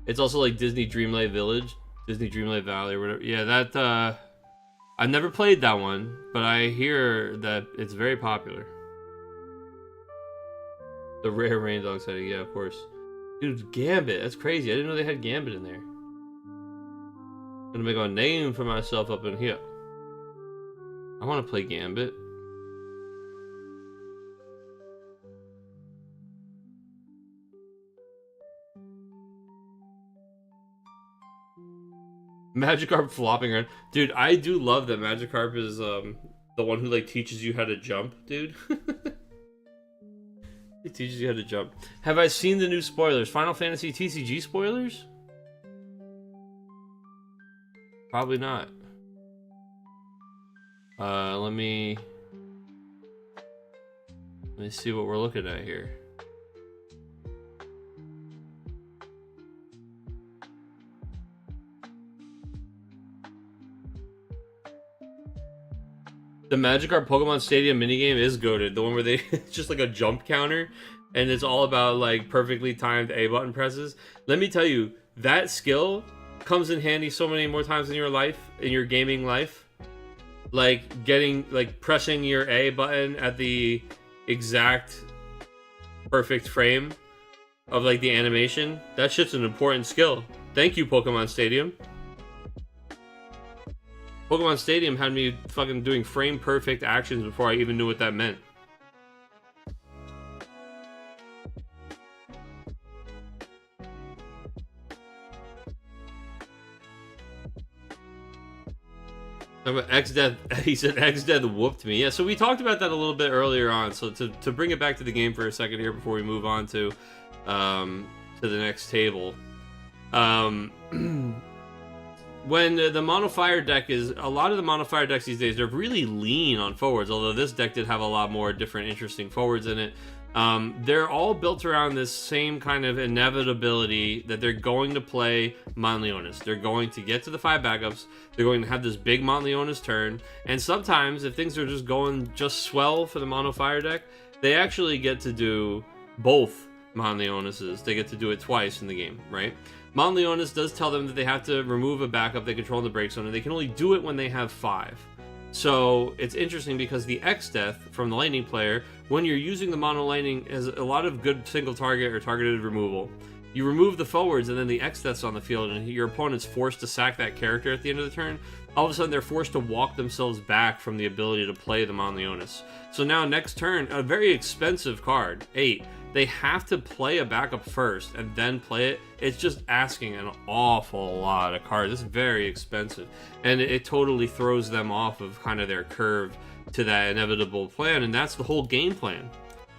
It's also like Disney Dreamlight Village, Disney Dreamlight Valley, or whatever. Yeah, that I've never played that one, but I hear that it's very popular. The rare rain dog setting, yeah, of course. Dude, Gambit, that's crazy. I didn't know they had Gambit in there. I'm gonna make a name for myself up in here. I want to play Gambit. Magikarp flopping around. Dude, I do love that Magikarp is the one who like teaches you how to jump, dude. It teaches you how to jump. Have I seen the new spoilers? Final Fantasy TCG spoilers? Probably not. Let me see what we're looking at here. The Magikarp Pokemon Stadium minigame is goated. The one where they it's just like a jump counter. and it's all about like perfectly timed A button presses. Let me tell you, that skill comes in handy so many more times in your life, in your gaming life. Like pressing your A button at the exact perfect frame of like the animation. That shit's an important skill. Thank you, Pokemon Stadium. Pokemon Stadium had me fucking doing frame perfect actions before I even knew what that meant. X-Death, he said X-Death whooped me. Yeah, so we talked about that a little bit earlier on. So to bring it back to the game for a second here before we move on to the next table. When the mono fire deck is, a lot of the mono fire decks these days, they're really lean on forwards, although this deck did have a lot more different interesting forwards in it. They're all built around this same kind of inevitability that they're going to play Monleonis. They're going to get to the 5 backups, they're going to have this big Monleonis turn, and sometimes if things are just going just swell for the mono fire deck, they actually get to do both Monleonises. They get to do it twice in the game, right? Monleonis does tell them that they have to remove a backup they control in the break zone, and they can only do it when they have 5. So it's interesting because the X-Death from the Lightning player, when you're using the Mono Lightning, has a lot of good single target or targeted removal. You remove the forwards, and then the X-Death's on the field, and your opponent's forced to sack that character at the end of the turn. All of a sudden, they're forced to walk themselves back from the ability to play the Monleonis. So now, next turn, a very expensive card, 8. They have to play a backup first and then play it. It's just asking an awful lot of cards. It's very expensive. And it totally throws them off of kind of their curve to that inevitable plan. And that's the whole game plan.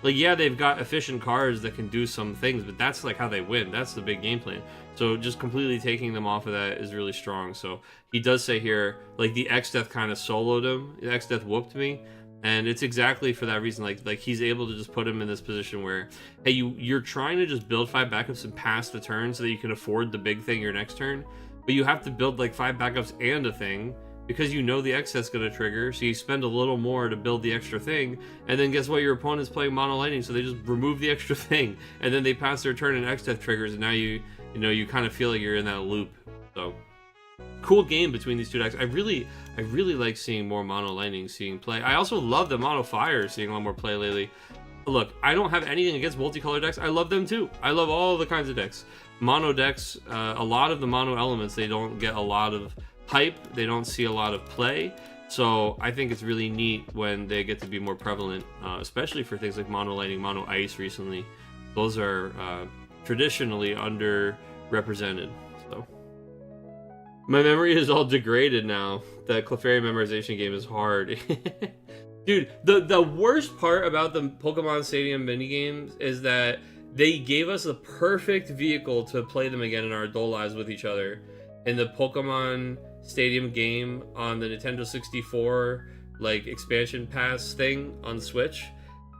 Like, yeah, they've got efficient cards that can do some things, but that's like how they win. That's the big game plan. So just completely taking them off of that is really strong. So he does say here, like, the X-Death kind of soloed him. The X-Death whooped me. And it's exactly for that reason, like he's able to just put him in this position where, hey, you're trying to just build 5 backups and pass the turn so that you can afford the big thing your next turn, but you have to build like 5 backups and a thing because you know the excess going to trigger, so you spend a little more to build the extra thing, and then guess what? Your opponent's playing Mono Lightning, so they just remove the extra thing, and then they pass their turn and X-Death triggers, and now you kind of feel like you're in that loop. So cool game between these two decks. I really like seeing more Mono Lightning seeing play. I also love the Mono Fire seeing a lot more play lately. Look, I don't have anything against multicolor decks. I love them too. I love all the kinds of decks. Mono decks, a lot of the mono elements, they don't get a lot of hype. They don't see a lot of play. So I think it's really neat when they get to be more prevalent, especially for things like Mono Lightning, Mono Ice recently. Those are traditionally underrepresented. So my memory is all degraded now. That Clefairy memorization game is hard. Dude, the worst part about the Pokemon Stadium minigames is that they gave us the perfect vehicle to play them again in our adult lives with each other. In the Pokemon Stadium game on the Nintendo 64, like, expansion pass thing on Switch.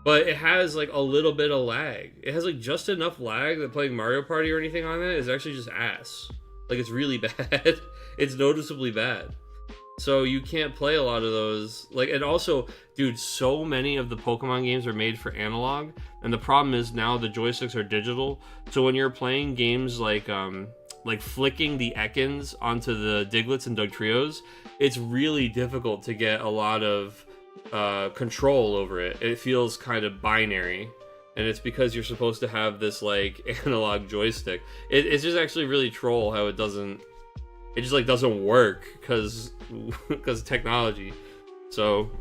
But it has, like, a little bit of lag. It has, like, just enough lag that playing Mario Party or anything on that is actually just ass. Like, it's really bad. It's noticeably bad. So you can't play a lot of those. Like, and also, dude, so many of the Pokemon games are made for analog, and the problem is now the joysticks are digital. So when you're playing games like flicking the Ekans onto the Digletts and Dugtrios, it's really difficult to get a lot of control over it. It feels kind of binary, and it's because you're supposed to have this like analog joystick. It's just actually really troll how it just like doesn't work because technology. So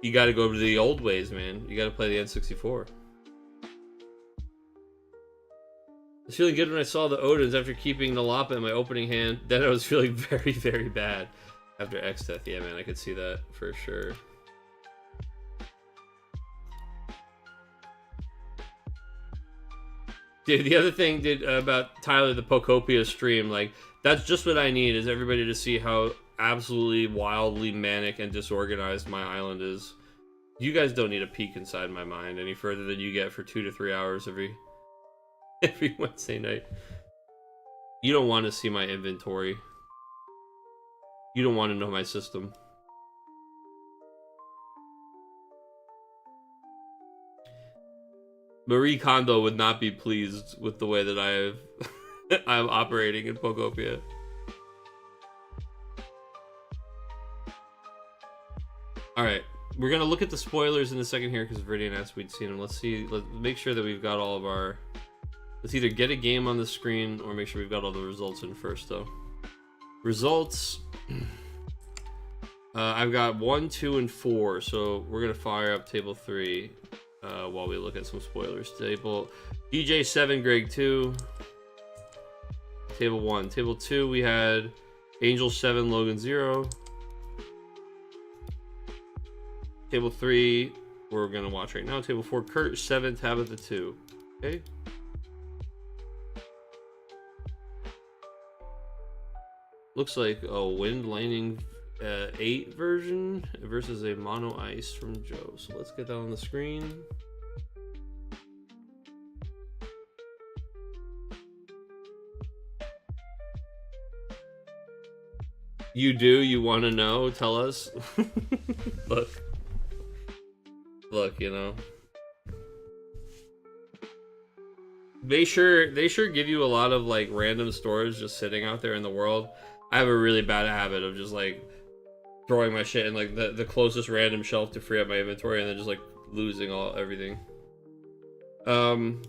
you got to go to the old ways, man. You got to play the N64. I was feeling good when I saw the Odins after keeping Nalapa in my opening hand. Then I was feeling very, very bad after X-Death. Yeah, man, I could see that for sure. Dude, the other thing about Tyler the Pokopia stream, like, that's just what I need, is everybody to see how absolutely wildly manic and disorganized my island is. You guys don't need a peek inside my mind any further than you get for 2 to 3 hours every Wednesday night. You don't want to see my inventory. You don't want to know my system. Marie Kondo would not be pleased with the way that I'm operating in Pokopia. Alright, we're gonna look at the spoilers in a second here because Viridian asked we'd seen them. Let's make sure that we've got all of our... Let's either get a game on the screen or make sure we've got all the results in first, though. Results... I've got 1, 2, and 4, so we're gonna fire up table 3 while we look at some spoilers. Table DJ 7, Greg 2. Table 1. Table 2, we had Angel 7, Logan 0. Table 3, we're gonna watch right now. Table 4, Kurt 7, Tabitha 2. Okay. Looks like a Wind Lightning 8 version versus a Mono Ice from Joe. So let's get that on the screen. You do? You want to know? Tell us. Look, you know. They sure give you a lot of like random storage just sitting out there in the world. I have a really bad habit of just like throwing my shit in like the closest random shelf to free up my inventory and then just like losing everything. I'm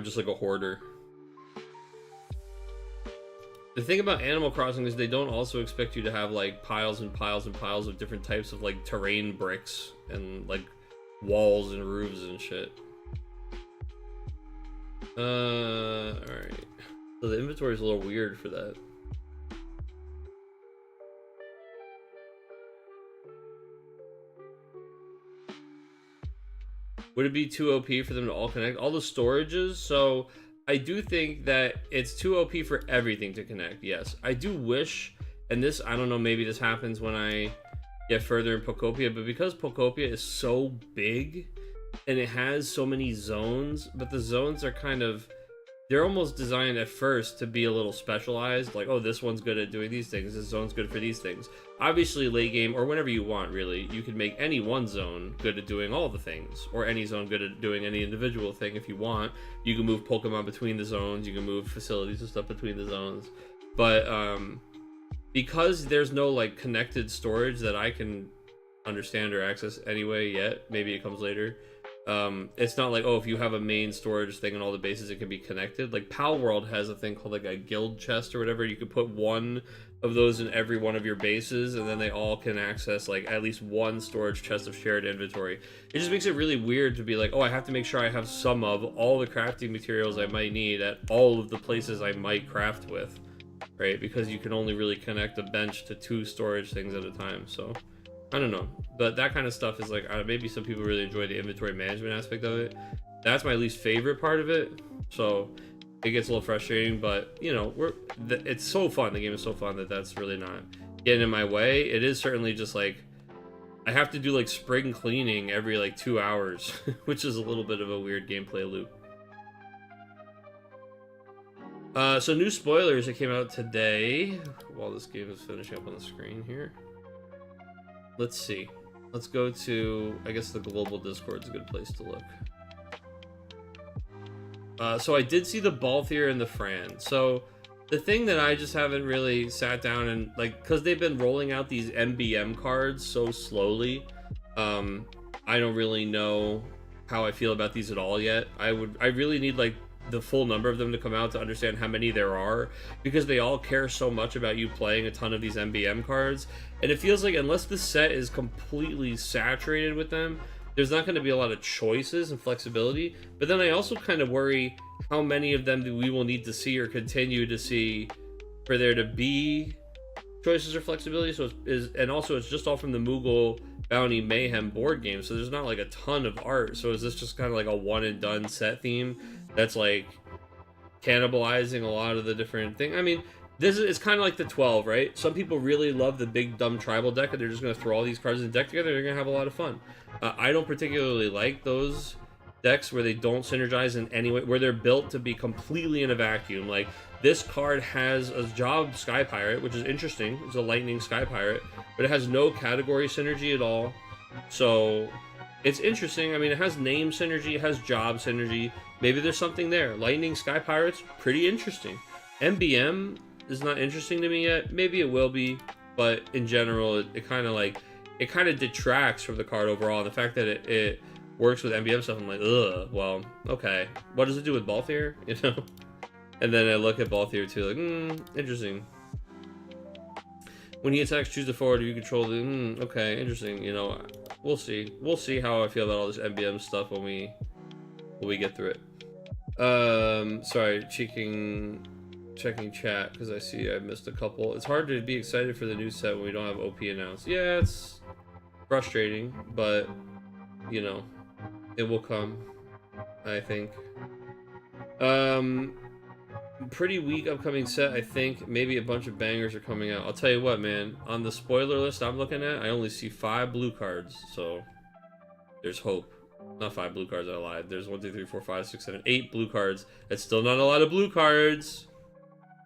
just like a hoarder. The thing about Animal Crossing is they don't also expect you to have like piles and piles and piles of different types of like terrain bricks and like walls and roofs and shit. Alright. So the inventory is a little weird for that. Would it be too OP for them to all connect? All the storages? So I do think that it's too OP for everything to connect, yes. I do wish, and this, I don't know, maybe this happens when I get further in Pokopia, but because Pokopia is so big, and it has so many zones, but the zones are kind of... They're almost designed at first to be a little specialized, like, oh, this one's good at doing these things, this zone's good for these things. Obviously, late game, or whenever you want, really, you can make any one zone good at doing all the things, or any zone good at doing any individual thing if you want. You can move Pokemon between the zones, you can move facilities and stuff between the zones. But, because there's no, like, connected storage that I can understand or access anyway yet, maybe it comes later, it's not like, oh, if you have a main storage thing and all the bases, it can be connected. Like Pal World has a thing called like a guild chest or whatever. You could put one of those in every one of your bases, and then they all can access like at least one storage chest of shared inventory. It just makes it really weird to be like, oh, I have to make sure I have some of all the crafting materials I might need at all of the places I might craft with, right? Because you can only really connect a bench to 2 storage things at a time. So I don't know, but that kind of stuff is like, maybe some people really enjoy the inventory management aspect of it. That's my least favorite part of it, so it gets a little frustrating, but you know, it's so fun. The game is so fun that that's really not getting in my way. It is certainly just like, I have to do like spring cleaning every like 2 hours, which is a little bit of a weird gameplay loop. So new spoilers that came out today, while this game is finishing up on the screen here. Let's see. Let's go to, I guess the global Discord's a good place to look. So I did see the Balthier and the Fran. So the thing that I just haven't really sat down and like, because they've been rolling out these MBM cards so slowly, I don't really know how I feel about these at all yet. I really need like the full number of them to come out to understand how many there are, because they all care so much about you playing a ton of these MBM cards, and it feels like unless the set is completely saturated with them, there's not going to be a lot of choices and flexibility. But then I also kind of worry how many of them we will need to see or continue to see for there to be choices or flexibility. So and also it's just all from the Moogle Bounty Mayhem board game, so there's not like a ton of art. So is this just kind of like a one and done set theme that's like cannibalizing a lot of the different things? I mean, it's kind of like the 12, right? Some people really love the big dumb tribal deck, and they're just going to throw all these cards in the deck together. They're going to have a lot of fun. I don't particularly like those decks where they don't synergize in any way, where they're built to be completely in a vacuum. Like this card has a Job Sky Pirate, which is interesting. It's a lightning Sky Pirate, but it has no category synergy at all. So It's interesting. I mean, it has name synergy, it has job synergy. Maybe there's something there. Lightning Sky Pirates, pretty interesting. MBM is not interesting to me yet. Maybe it will be, but in general, it kind of like, it kind of detracts from the card overall. The fact that it works with MBM stuff, I'm like, ugh, well, okay. What does it do with Balthier, you know? And then I look at Balthier too, like, interesting. When he attacks, choose the forward, you control the, okay, interesting, you know. We'll see. We'll see how I feel about all this MBM stuff when we get through it. Sorry, checking chat because I see I missed a couple. It's hard to be excited for the new set when we don't have OP announced. Yeah, it's frustrating, but you know, it will come, I think. Pretty weak upcoming set, I think. Maybe a bunch of bangers are coming out. I'll tell you what, man. On the spoiler list I'm looking at, I only see 5 blue cards, so there's hope. Not 5 blue cards, I lied. There's 1, 2, 3, 4, 5, 6, 7, 8 blue cards. It's still not a lot of blue cards.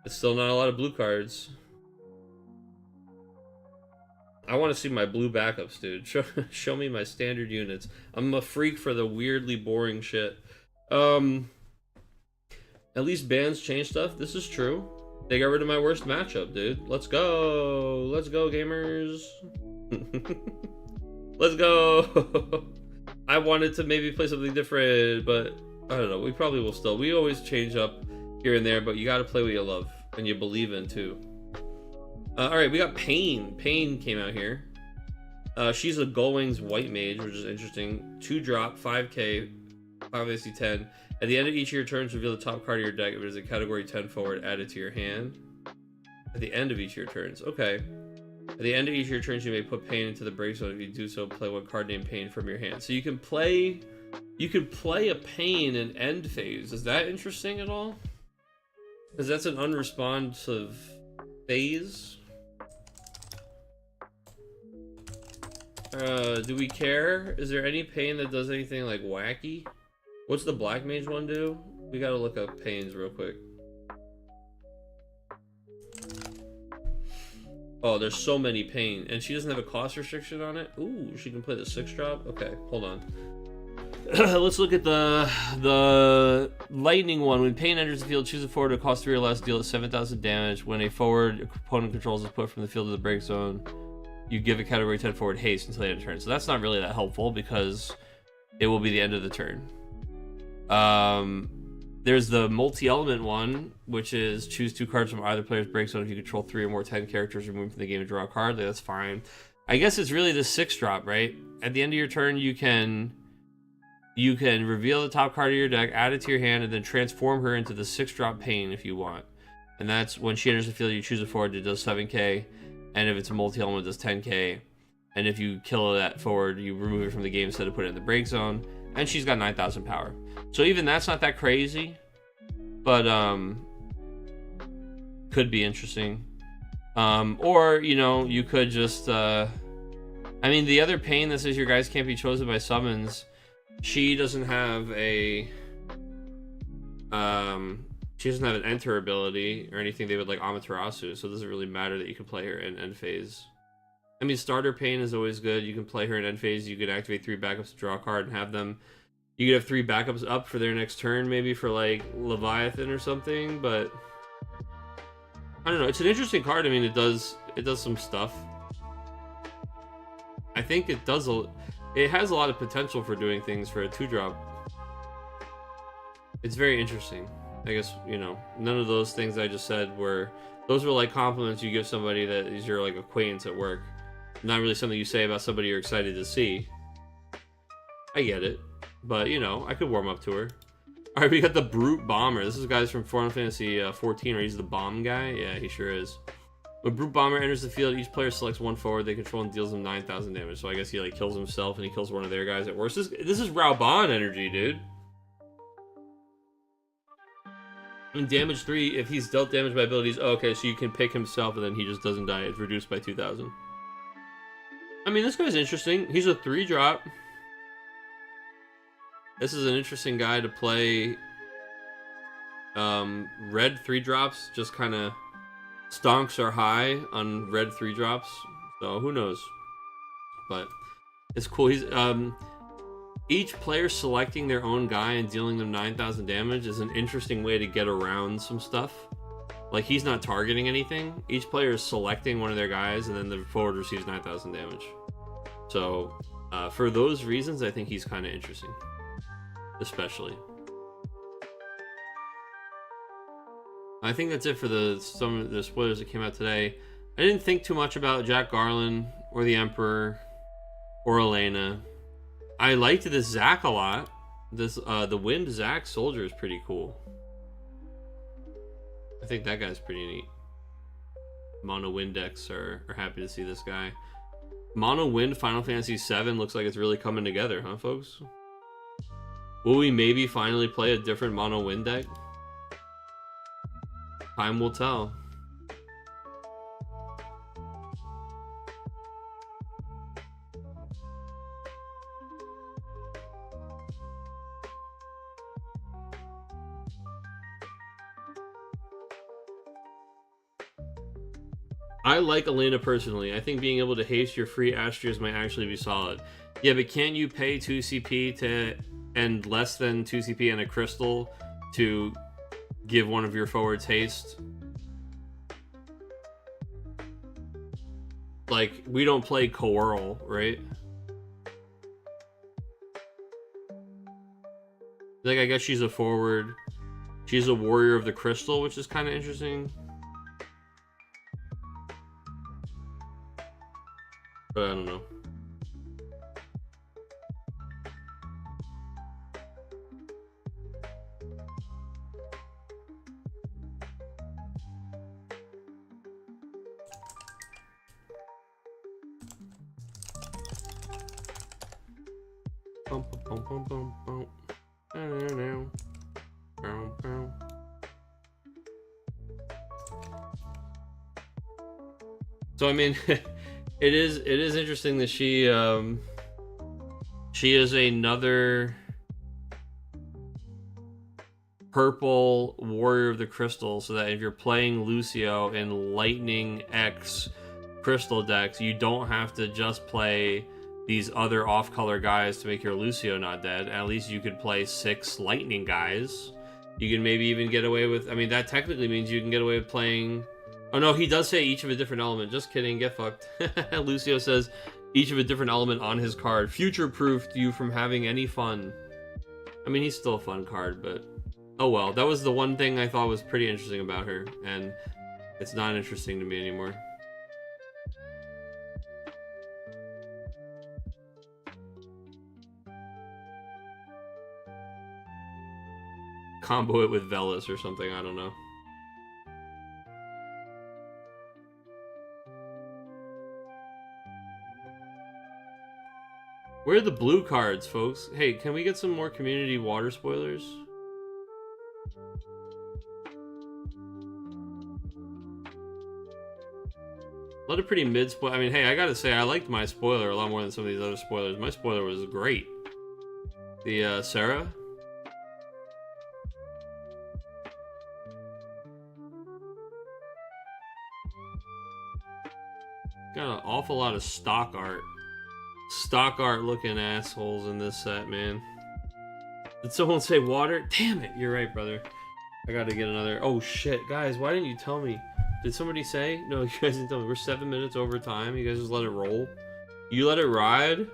It's still not a lot of blue cards. I want to see my blue backups, dude. Show me my standard units. I'm a freak for the weirdly boring shit. At least bands change stuff. This is true. They got rid of my worst matchup, dude. Let's go. Let's go, gamers. Let's go. I wanted to maybe play something different, but I don't know. We probably will still. We always change up here and there, but you got to play what you love and you believe in, too. All right, we got Pain. Pain came out here. She's a Gullwings White Mage, which is interesting. 2-drop, 5k, 5 AC 10. At the end of each of your turns, reveal the top card of your deck. If it is a category 10 forward, add it to your hand. At the end of each of your turns. Okay. At the end of each of your turns, you may put Pain into the break zone. If you do so, play one card named Pain from your hand. So you can play a Pain in end phase. Is that interesting at all? Because that's an unresponsive phase. Do we care? Is there any Pain that does anything like wacky? What's the Black Mage one do? We gotta look up Pains real quick. Oh, there's so many Pain. And she doesn't have a cost restriction on it? Ooh, she can play the 6-drop? Okay, hold on. Let's look at the Lightning one. When Pain enters the field, choose a forward to cost 3 or less, deal it 7,000 damage. When a forward opponent controls is put from the field to the break zone, you give a category 10 forward haste until the end of turn. So that's not really that helpful because it will be the end of the turn. There's the multi-element one, which is choose 2 cards from either player's break zone. If you control 3 or more 10 characters, remove from the game and draw a card. That's fine. I guess it's really the 6-drop, right? At the end of your turn, you can reveal the top card of your deck, add it to your hand, and then transform her into the 6-drop Pain if you want. And that's when she enters the field, you choose a forward that does 7k, and if it's a multi-element, it does 10k. And if you kill that forward, you remove it from the game instead of put it in the break zone. And she's got 9,000 power. So even that's not that crazy. But, could be interesting. Or, you know, you could just, I mean, the other Pain that says your guys can't be chosen by summons, she doesn't have a, she doesn't have an enter ability or anything they would like Amaterasu, so it doesn't really matter that you can play her in end phase. I mean, starter Pain is always good. You can play her in end phase. You can activate 3 backups to draw a card and have them. You could have 3 backups up for their next turn, maybe for like Leviathan or something. But I don't know. It's an interesting card. I mean, it does some stuff. I think it does. It has a lot of potential for doing things for a 2-drop. It's very interesting. I guess, you know, none of those things I just said were. Those were like compliments you give somebody that is your like acquaintance at work. Not really something you say about somebody you're excited to see. I get it. But, you know, I could warm up to her. Alright, we got the Brute Bomber. This is guys from Final Fantasy 14, or he's the bomb guy. Yeah, he sure is. When Brute Bomber enters the field, each player selects 1 forward they control and deals them 9,000 damage. So I guess he like kills himself and he kills one of their guys at worst. This is Raoban energy, dude. In damage 3, if he's dealt damage by abilities, oh, okay, so you can pick himself and then he just doesn't die. It's reduced by 2,000. I mean, this guy's interesting. He's a 3-drop. This is an interesting guy to play. Red 3-drops just kind of stonks are high on red 3-drops. So who knows? But it's cool. He's each player selecting their own guy and dealing them 9,000 damage is an interesting way to get around some stuff. Like, he's not targeting anything. Each player is selecting one of their guys, and then the forward receives 9,000 damage. So, for those reasons, I think he's kind of interesting. Especially. I think that's it for some of the spoilers that came out today. I didn't think too much about Jack Garland, or the Emperor, or Elena. I liked this Zac a lot. This the Wind Zac Soldier is pretty cool. I think that guy's pretty neat. Mono Wind decks are happy to see this guy. Mono Wind Final Fantasy VII looks like it's really coming together, huh, folks? Will we maybe finally play a different Mono Wind deck? Time will tell. I like Elena personally. I think being able to haste your free Astrias might actually be solid. Yeah, but can you pay 2 CP to and less than 2 CP and a crystal to give one of your forwards haste? Like, we don't play Coeurl, right? Like, I guess she's a forward. She's a warrior of the crystal, which is kind of interesting. But I don't know. So I mean, it is interesting that she is another purple warrior of the crystal, so that if you're playing Lucio in Lightning X crystal decks, you don't have to just play these other off-color guys to make your Lucio not dead. At least you could play 6 lightning guys. You can maybe even get away with, I mean, that technically means you can get away with playing... Oh no, he does say each of a different element. Just kidding, get fucked. Lucio says each of a different element on his card. Future-proofed you from having any fun. I mean, he's still a fun card, but... Oh well, that was the one thing I thought was pretty interesting about her, and it's not interesting to me anymore. Combo it with Velas or something, I don't know. Where are the blue cards, folks? Hey, can we get some more community water spoilers? A lot of pretty mid spoil. I mean, hey, I gotta say, I liked my spoiler a lot more than some of these other spoilers. My spoiler was great. The Sarah. Got an awful lot of stock art. Stock art looking assholes in this set, man. Did someone say water? Damn it, you're right, brother. I gotta get another. Oh shit, guys, why didn't you tell me? Did somebody say? No, you guys didn't tell me. We're 7 minutes over time. You guys just let it roll. You let it ride?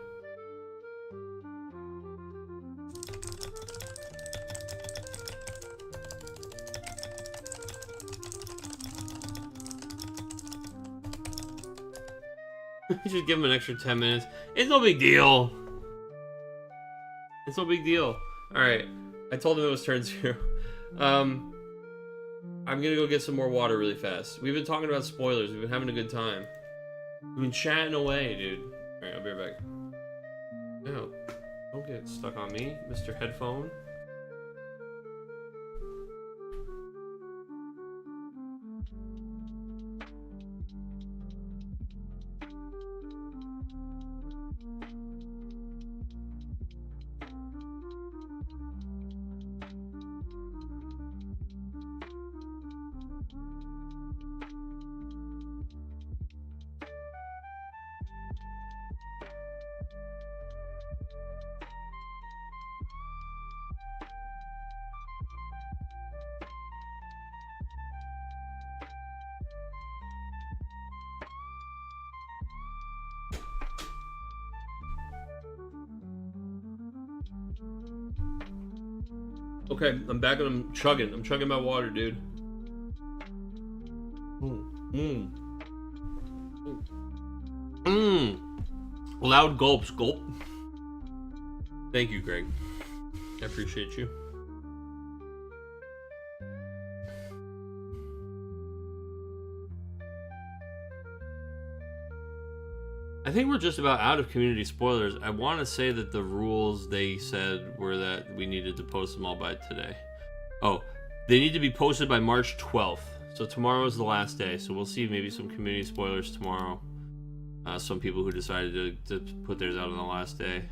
Just give him an extra 10 minutes. It's no big deal. It's no big deal. Alright. I told him it was turn 0. I'm gonna go get some more water really fast. We've been talking about spoilers. We've been having a good time. We've been chatting away, dude. Alright, I'll be right back. No. Don't get stuck on me, Mr. Headphone. Okay, I'm back and I'm chugging. I'm chugging my water, dude. Loud gulps. Gulp. Thank you, Greg. I appreciate you. I think we're just about out of community spoilers. I want to say that the rules they said were that we needed to post them all by today. Oh, they need to be posted by March 12th. So tomorrow is the last day. So we'll see maybe some community spoilers tomorrow. Some people who decided to put theirs out on the last day.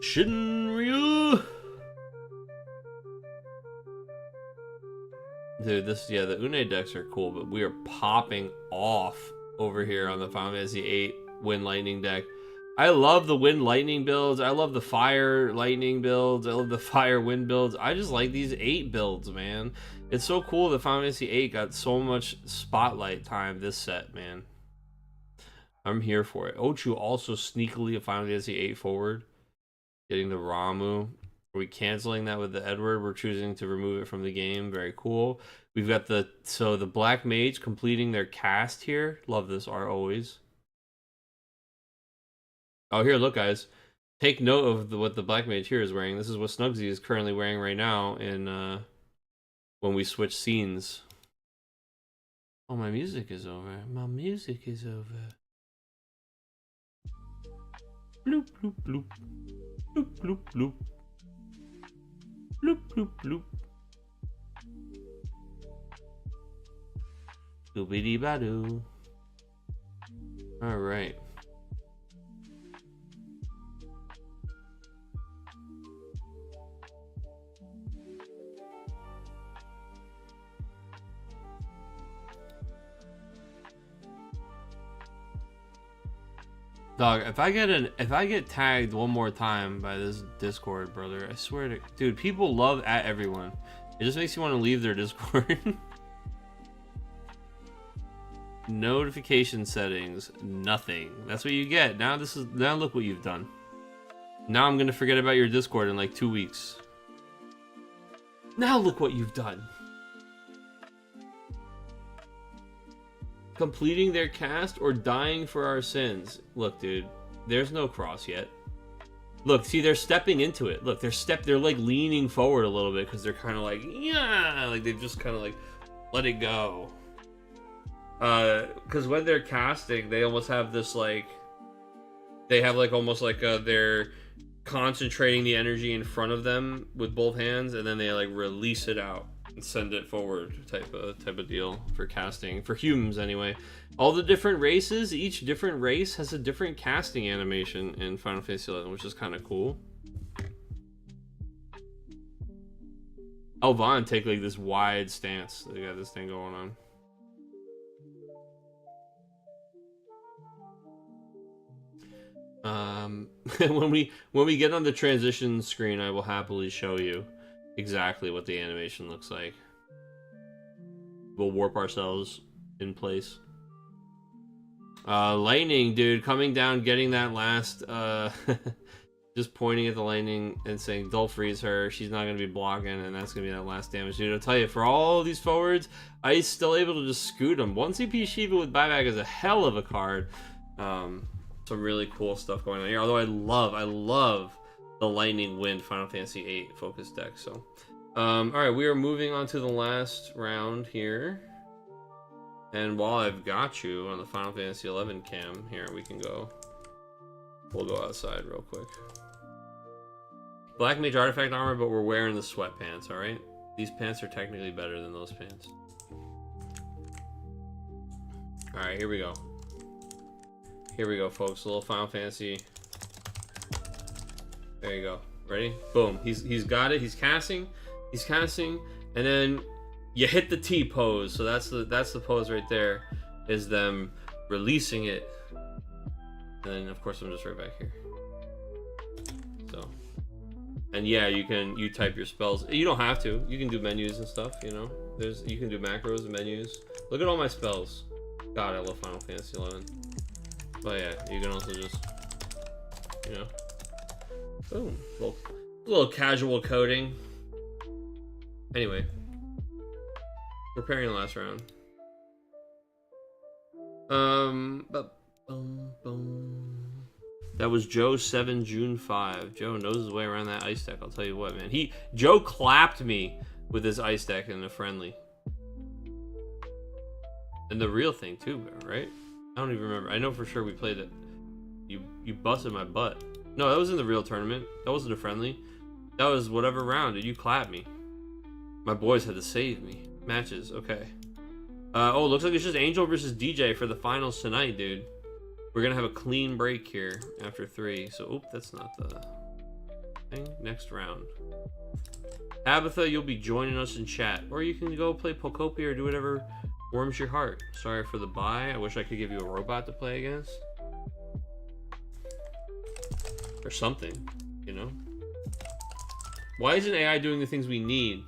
Shinryu! Dude, the Une decks are cool, but we are popping off over here on the Final Fantasy VIII Wind Lightning deck. I love the Wind Lightning builds. I love the Fire Lightning builds. I love the Fire Wind builds. I just like these 8 builds, man. It's so cool that Final Fantasy VIII got so much spotlight time this set, man. I'm here for it. Ochu also sneakily a Final Fantasy VIII forward. Getting the Ramu. Are we canceling that with the Edward? We're choosing to remove it from the game. Very cool. We've got the Black Mage completing their cast here. Love this art always. Oh, here, look, guys. Take note of what the Black Mage here is wearing. This is what Snugsy is currently wearing right now in when we switch scenes. Oh, my music is over. My music is over. Bloop, bloop, bloop. Bloop, bloop, bloop. Bloop, bloop, bloop. Doobity badoo. All right. Dog, if I get tagged one more time by this Discord, brother, I swear to dude, people love at everyone. It just makes you want to leave their Discord. Notification settings, nothing. That's what you get. Now look what you've done. Now I'm gonna forget about your Discord in like 2 weeks. Now look what you've done. Completing their cast or dying for our sins. Look, dude, there's no cross yet. Look, see, they're stepping into it. Look, they're like leaning forward a little bit because they're kind of like, yeah, like they've just kind of like let it go. Because when they're casting, they almost have this like, they have like almost like they're concentrating the energy in front of them with both hands, and then they like release it out and send it forward type of deal for casting, for humans anyway. All the different races, each different race has a different casting animation in Final Fantasy XI, which is kind of cool. Elvan take like this wide stance. They got this thing going on. When we get on the transition screen, I will happily show you exactly what the animation looks like. We'll warp ourselves in place. Lightning, dude, coming down, getting that last, just pointing at the lightning and saying, "Don't freeze her. She's not gonna be blocking," and that's gonna be that last damage, dude. I'll tell you, for all these forwards, Ice still able to just scoot them. 1 CP Shiva with buyback is a hell of a card. Some really cool stuff going on here. Although I love the Lightning Wind Final Fantasy VIII focus deck. So, all right, we are moving on to the last round here. And while I've got you on the Final Fantasy XI cam, here we can go. We'll go outside real quick. Black Mage artifact armor, but we're wearing the sweatpants. All right, these pants are technically better than those pants. All right, here we go. Here we go, folks. A little Final Fantasy. There you go. Ready? Boom. He's got it. He's casting. And then You hit the T pose. So that's the pose right there. Is them releasing it. And then of course I'm just right back here. So, and yeah, you type your spells. You don't have to. You can do menus and stuff. You know, you can do macros and menus. Look at all my spells. God, I love Final Fantasy 11. But yeah, you can also just, you know, boom, little casual coding. Anyway, preparing the last round. That was Joe 7 June 5. Joe knows his way around that ice deck. I'll tell you what, man. Joe clapped me with his ice deck in a friendly. And the real thing too, right? I don't even remember. I know for sure we played it. You busted my butt. No, that was in the real tournament. That wasn't a friendly. That was whatever round, dude. You clapped me. My boys had to save me. Matches, okay. Oh, looks like it's just Angel versus DJ for the finals tonight, dude. We're gonna have a clean break here after 3. So, oop, that's not the thing. Next round. Tabitha, you'll be joining us in chat. Or you can go play Pokopia or do whatever warms your heart. Sorry for the bye. I wish I could give you a robot to play against. Or something, you know? Why isn't AI doing the things we need?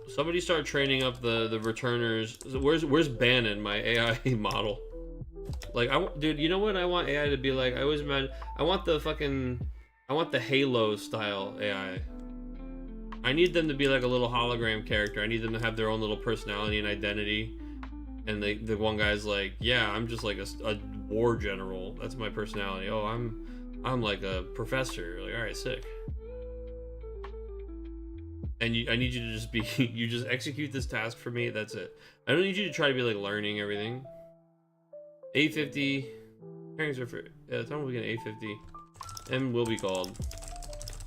Somebody start training up the returners. Where's Bannon, my AI model? Like, dude, you know what I want AI to be like? I always imagine, I want the Halo style AI. I need them to be like a little hologram character. I need them to have their own little personality and identity. And the one guy's like, yeah, I'm just like a war general. That's my personality. Oh, I'm like a professor. Like, all right, sick. And I need you to just be, you just execute this task for me. That's it. I don't need you to try to be like learning everything. 850. Pairings are for, yeah, time we get 850. M will be called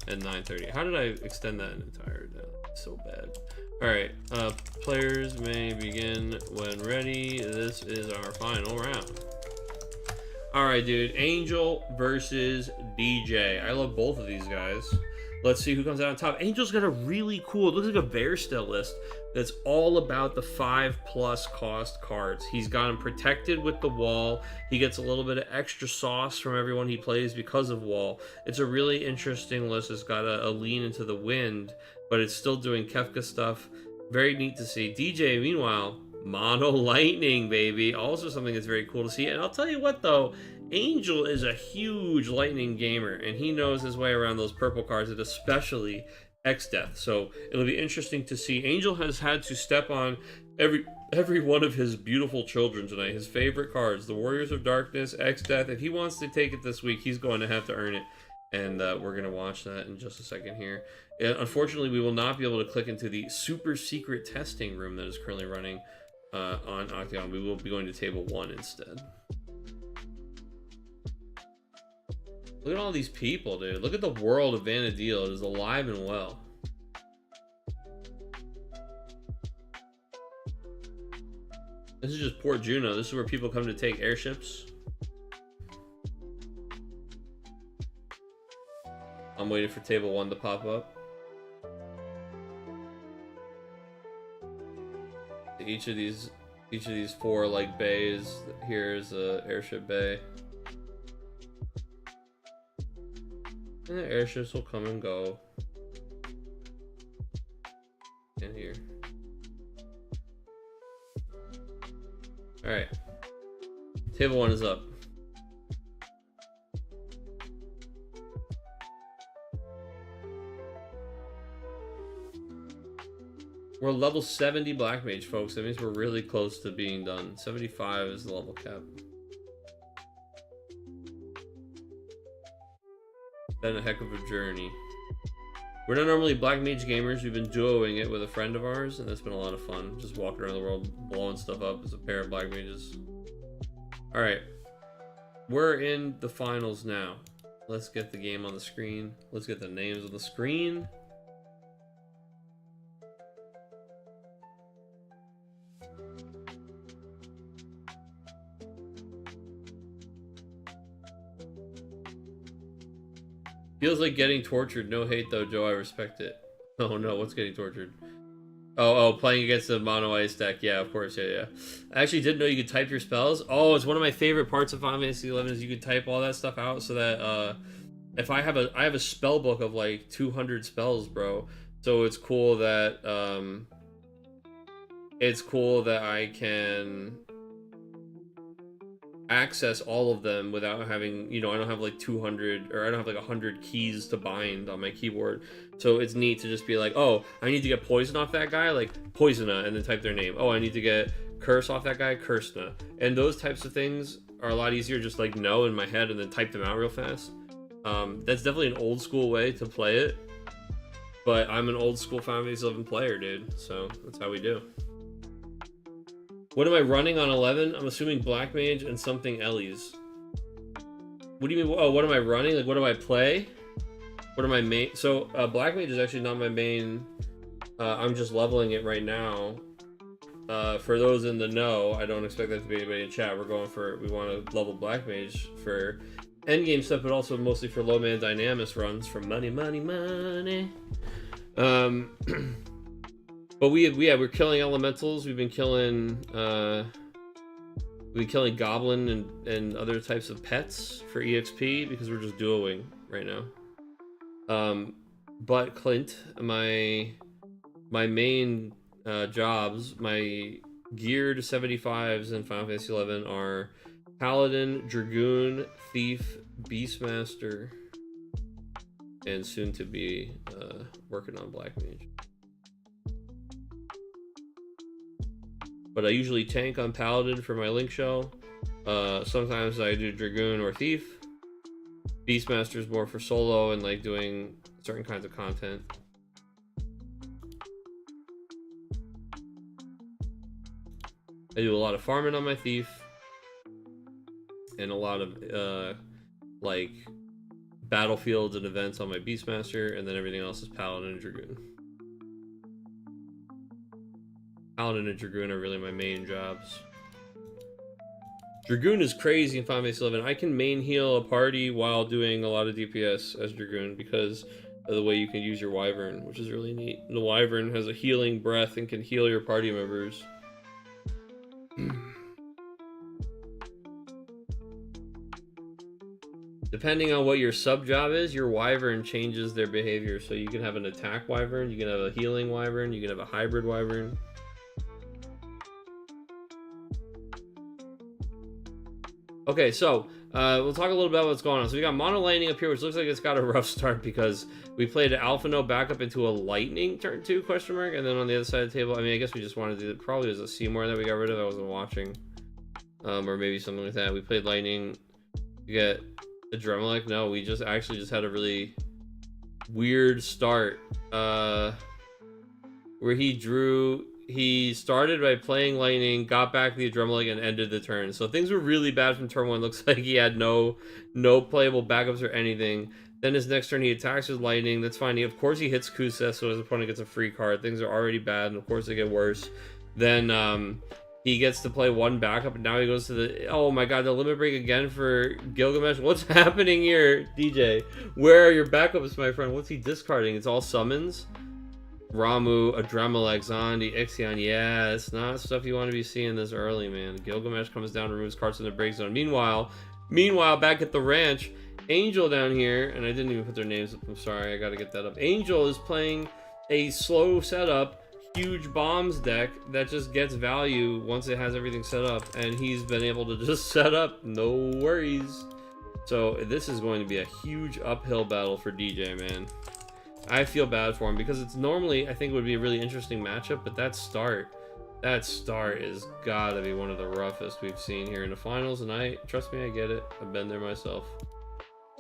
at 9:30. How did I extend that entire? So bad. All right. Players may begin when ready. This is our final round. All right, dude. Angel versus DJ. I love both of these guys. Let's see who comes out on top. Angel's got a really cool, it looks like a Bearstell list that's all about the 5+ cost cards. He's got them protected with the wall. He gets a little bit of extra sauce from everyone he plays because of wall. It's a really interesting list. It's got a lean into the wind, but it's still doing Kefka stuff. Very neat to see. DJ, meanwhile, mono lightning, baby. Also something that's very cool to see. And I'll tell you what, though, Angel is a huge lightning gamer, and he knows his way around those purple cards, and especially X-Death. So it'll be interesting to see. Angel has had to step on every one of his beautiful children tonight. His favorite cards, the Warriors of Darkness, X-Death. If he wants to take it this week, he's going to have to earn it. And we're going to watch that in just a second here. Unfortunately, we will not be able to click into the super secret testing room that is currently running on Octagon. We will be going to table 1 instead. Look at all these people, dude. Look at the world of Vanadil. It is alive and well. This is just Port Juno. This is where people come to take airships. I'm waiting for table 1 to pop up. Each of these 4 like bays. Here's a airship bay. And the airships will come and go. In here. Alright. Table 1 is up. We're level 70 Black Mage, folks. That means we're really close to being done. 75 is the level cap. Been a heck of a journey. We're not normally Black Mage gamers. We've been duoing it with a friend of ours, and that's been a lot of fun. Just walking around the world, blowing stuff up as a pair of Black Mages. Alright. We're in the finals now. Let's get the game on the screen. Let's get the names on the screen. Feels like getting tortured. No hate though, Joe. I respect it. Oh no, what's getting tortured? Oh, playing against the mono ice deck. Yeah, of course. Yeah. I actually didn't know you could type your spells. Oh, it's one of my favorite parts of Final Fantasy 11 is you could type all that stuff out so that if I have a spell book of like 200 spells, bro. So it's cool that I can access all of them without having, I don't have like 200 or I don't have like 100 keys to bind on my keyboard. So it's neat to just be like, oh, I need to get poison off that guy, like Poisona, and then type their name. Oh, I need to get curse off that guy, Cursena. And those types of things are a lot easier just like know in my head and then type them out real fast. That's definitely an old school way to play it, but I'm an old school Final Fantasy 11 player, dude, so that's how we do. What am I running on 11? I'm assuming Black Mage and something Ellie's. What do you mean? Oh, what am I running? Like, what do I play? What are my main? So, Black Mage is actually not my main. I'm just leveling it right now. For those in the know, I don't expect that to be anybody in chat. We want to level Black Mage for endgame stuff, but also mostly for low man dynamis runs for money. But we're killing elementals. We've been killing goblin and other types of pets for EXP because we're just duoing right now. But Clint, my main jobs, my geared 75s in Final Fantasy 11 are Paladin, Dragoon, Thief, Beastmaster, and soon to be working on Black Mage. But I usually tank on Paladin for my Link Shell. Sometimes I do Dragoon or Thief. Beastmaster is more for solo and like doing certain kinds of content. I do a lot of farming on my Thief. And a lot of like battlefields and events on my Beastmaster, and then everything else is Paladin and Dragoon. Paladin and Dragoon are really my main jobs. Dragoon is crazy in Final Fantasy 11. I can main heal a party while doing a lot of DPS as Dragoon because of the way you can use your Wyvern, which is really neat. The Wyvern has a healing breath and can heal your party members. Depending on what your sub job is, your Wyvern changes their behavior. So you can have an attack Wyvern, you can have a healing Wyvern, you can have a hybrid Wyvern. Okay, so we'll talk a little bit about what's going on. So we got Mono Lightning up here, which looks like it's got a rough start because we played an Alpha No back up into a Lightning turn 2, question mark, and then on the other side of the table, I mean, I guess we just wanted to do it. Probably was a Seymour that we got rid of. I wasn't watching. Or maybe something like that. We played Lightning. We get Adrenaline. No, we just had a really weird start. Where he started by playing Lightning, got back the Adrenaline, and ended the turn. So things were really bad from turn 1. Looks like he had no playable backups or anything. Then his next turn, he attacks with Lightning. That's fine. Of course, he hits Kusa, so his opponent gets a free card. Things are already bad, and of course, they get worse. Then he gets to play one backup, and now he goes to the... Oh my god, the limit break again for Gilgamesh. What's happening here, DJ? Where are your backups, my friend? What's he discarding? It's all summons? Ramu, Adremalek, Zondi, Ixion. Yeah, it's not stuff you want to be seeing this early, man. Gilgamesh comes down, removes cards in the break zone. Meanwhile, back at the ranch, Angel down here, and I didn't even put their names up. I'm sorry, I gotta get that up. Angel is playing a slow setup, huge bombs deck that just gets value once it has everything set up, and he's been able to just set up, no worries. So this is going to be a huge uphill battle for DJ, man. I feel bad for him because it's normally, I think it would be a really interesting matchup, but that start is gotta be one of the roughest we've seen here in the finals, and trust me, I get it. I've been there myself.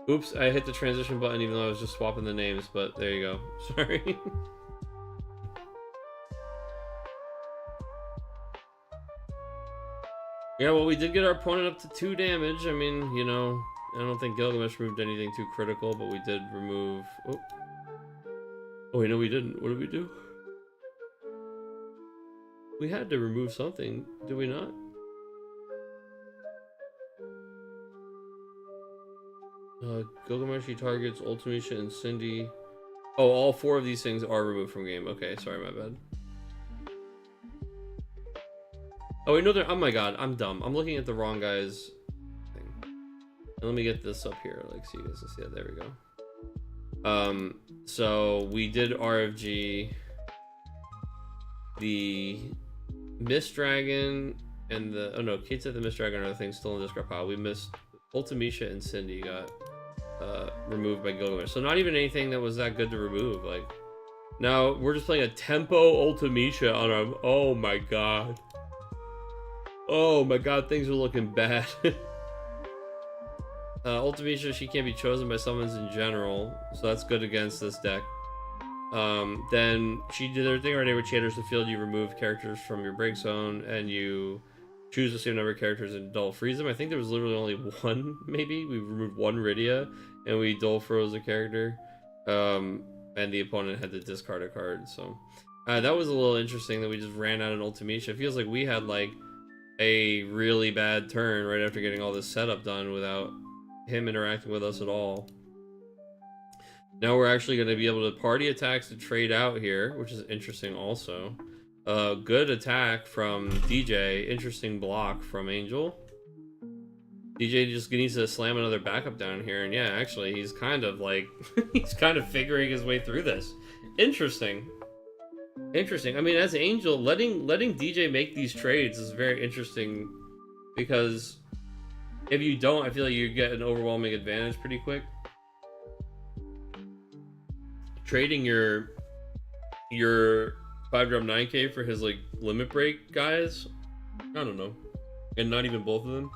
Oops, I hit the transition button even though I was just swapping the names, but there you go. Sorry. Yeah, well, we did get our opponent up to 2 damage. I mean, I don't think Gilgamesh removed anything too critical, but we did remove... Oh, wait, no, we didn't. What did we do? We had to remove something, did we not? Gilgamesh targets Ultimisha and Cindy. Oh, all 4 of these things are removed from game. Okay, sorry, my bad. Oh, wait, no, they're... Oh my god, I'm dumb. I'm looking at the wrong guy's thing. And let me get this up here, like, so you guys can see it. There we go. So we did RFG. The Mist Dragon and the... Oh no, Kate said the Mist Dragon are the things still in the discard pile. We missed Ultimisha and Cindy got removed by Gilgamesh. So not even anything that was that good to remove. Like, now we're just playing a tempo Ultimisha on our... Oh my god. Oh my god, things are looking bad. Ultimisha, she can't be chosen by summons in general, so that's good against this deck. Then she did her thing already, which she enters the field. You remove characters from your break zone, and you choose the same number of characters and dull freeze them. I think there was literally only one, maybe. We removed one Rydia, and we dull froze a character. And the opponent had to discard a card, so... that was a little interesting that we just ran out an Ultimisha. It feels like we had, like, a really bad turn right after getting all this setup done without him interacting with us at all. Now we're actually going to be able to party attacks to trade out here, which is interesting also. Good attack from DJ, interesting block from Angel. DJ just needs to slam another backup down here, and yeah, actually, he's kind of like, he's kind of figuring his way through this. Interesting. Interesting. I mean, as Angel, letting DJ make these trades is very interesting, because if you don't, I feel like you get an overwhelming advantage pretty quick. Trading your 5-drop 9k for his like limit break guys, I don't know, and not even both of them.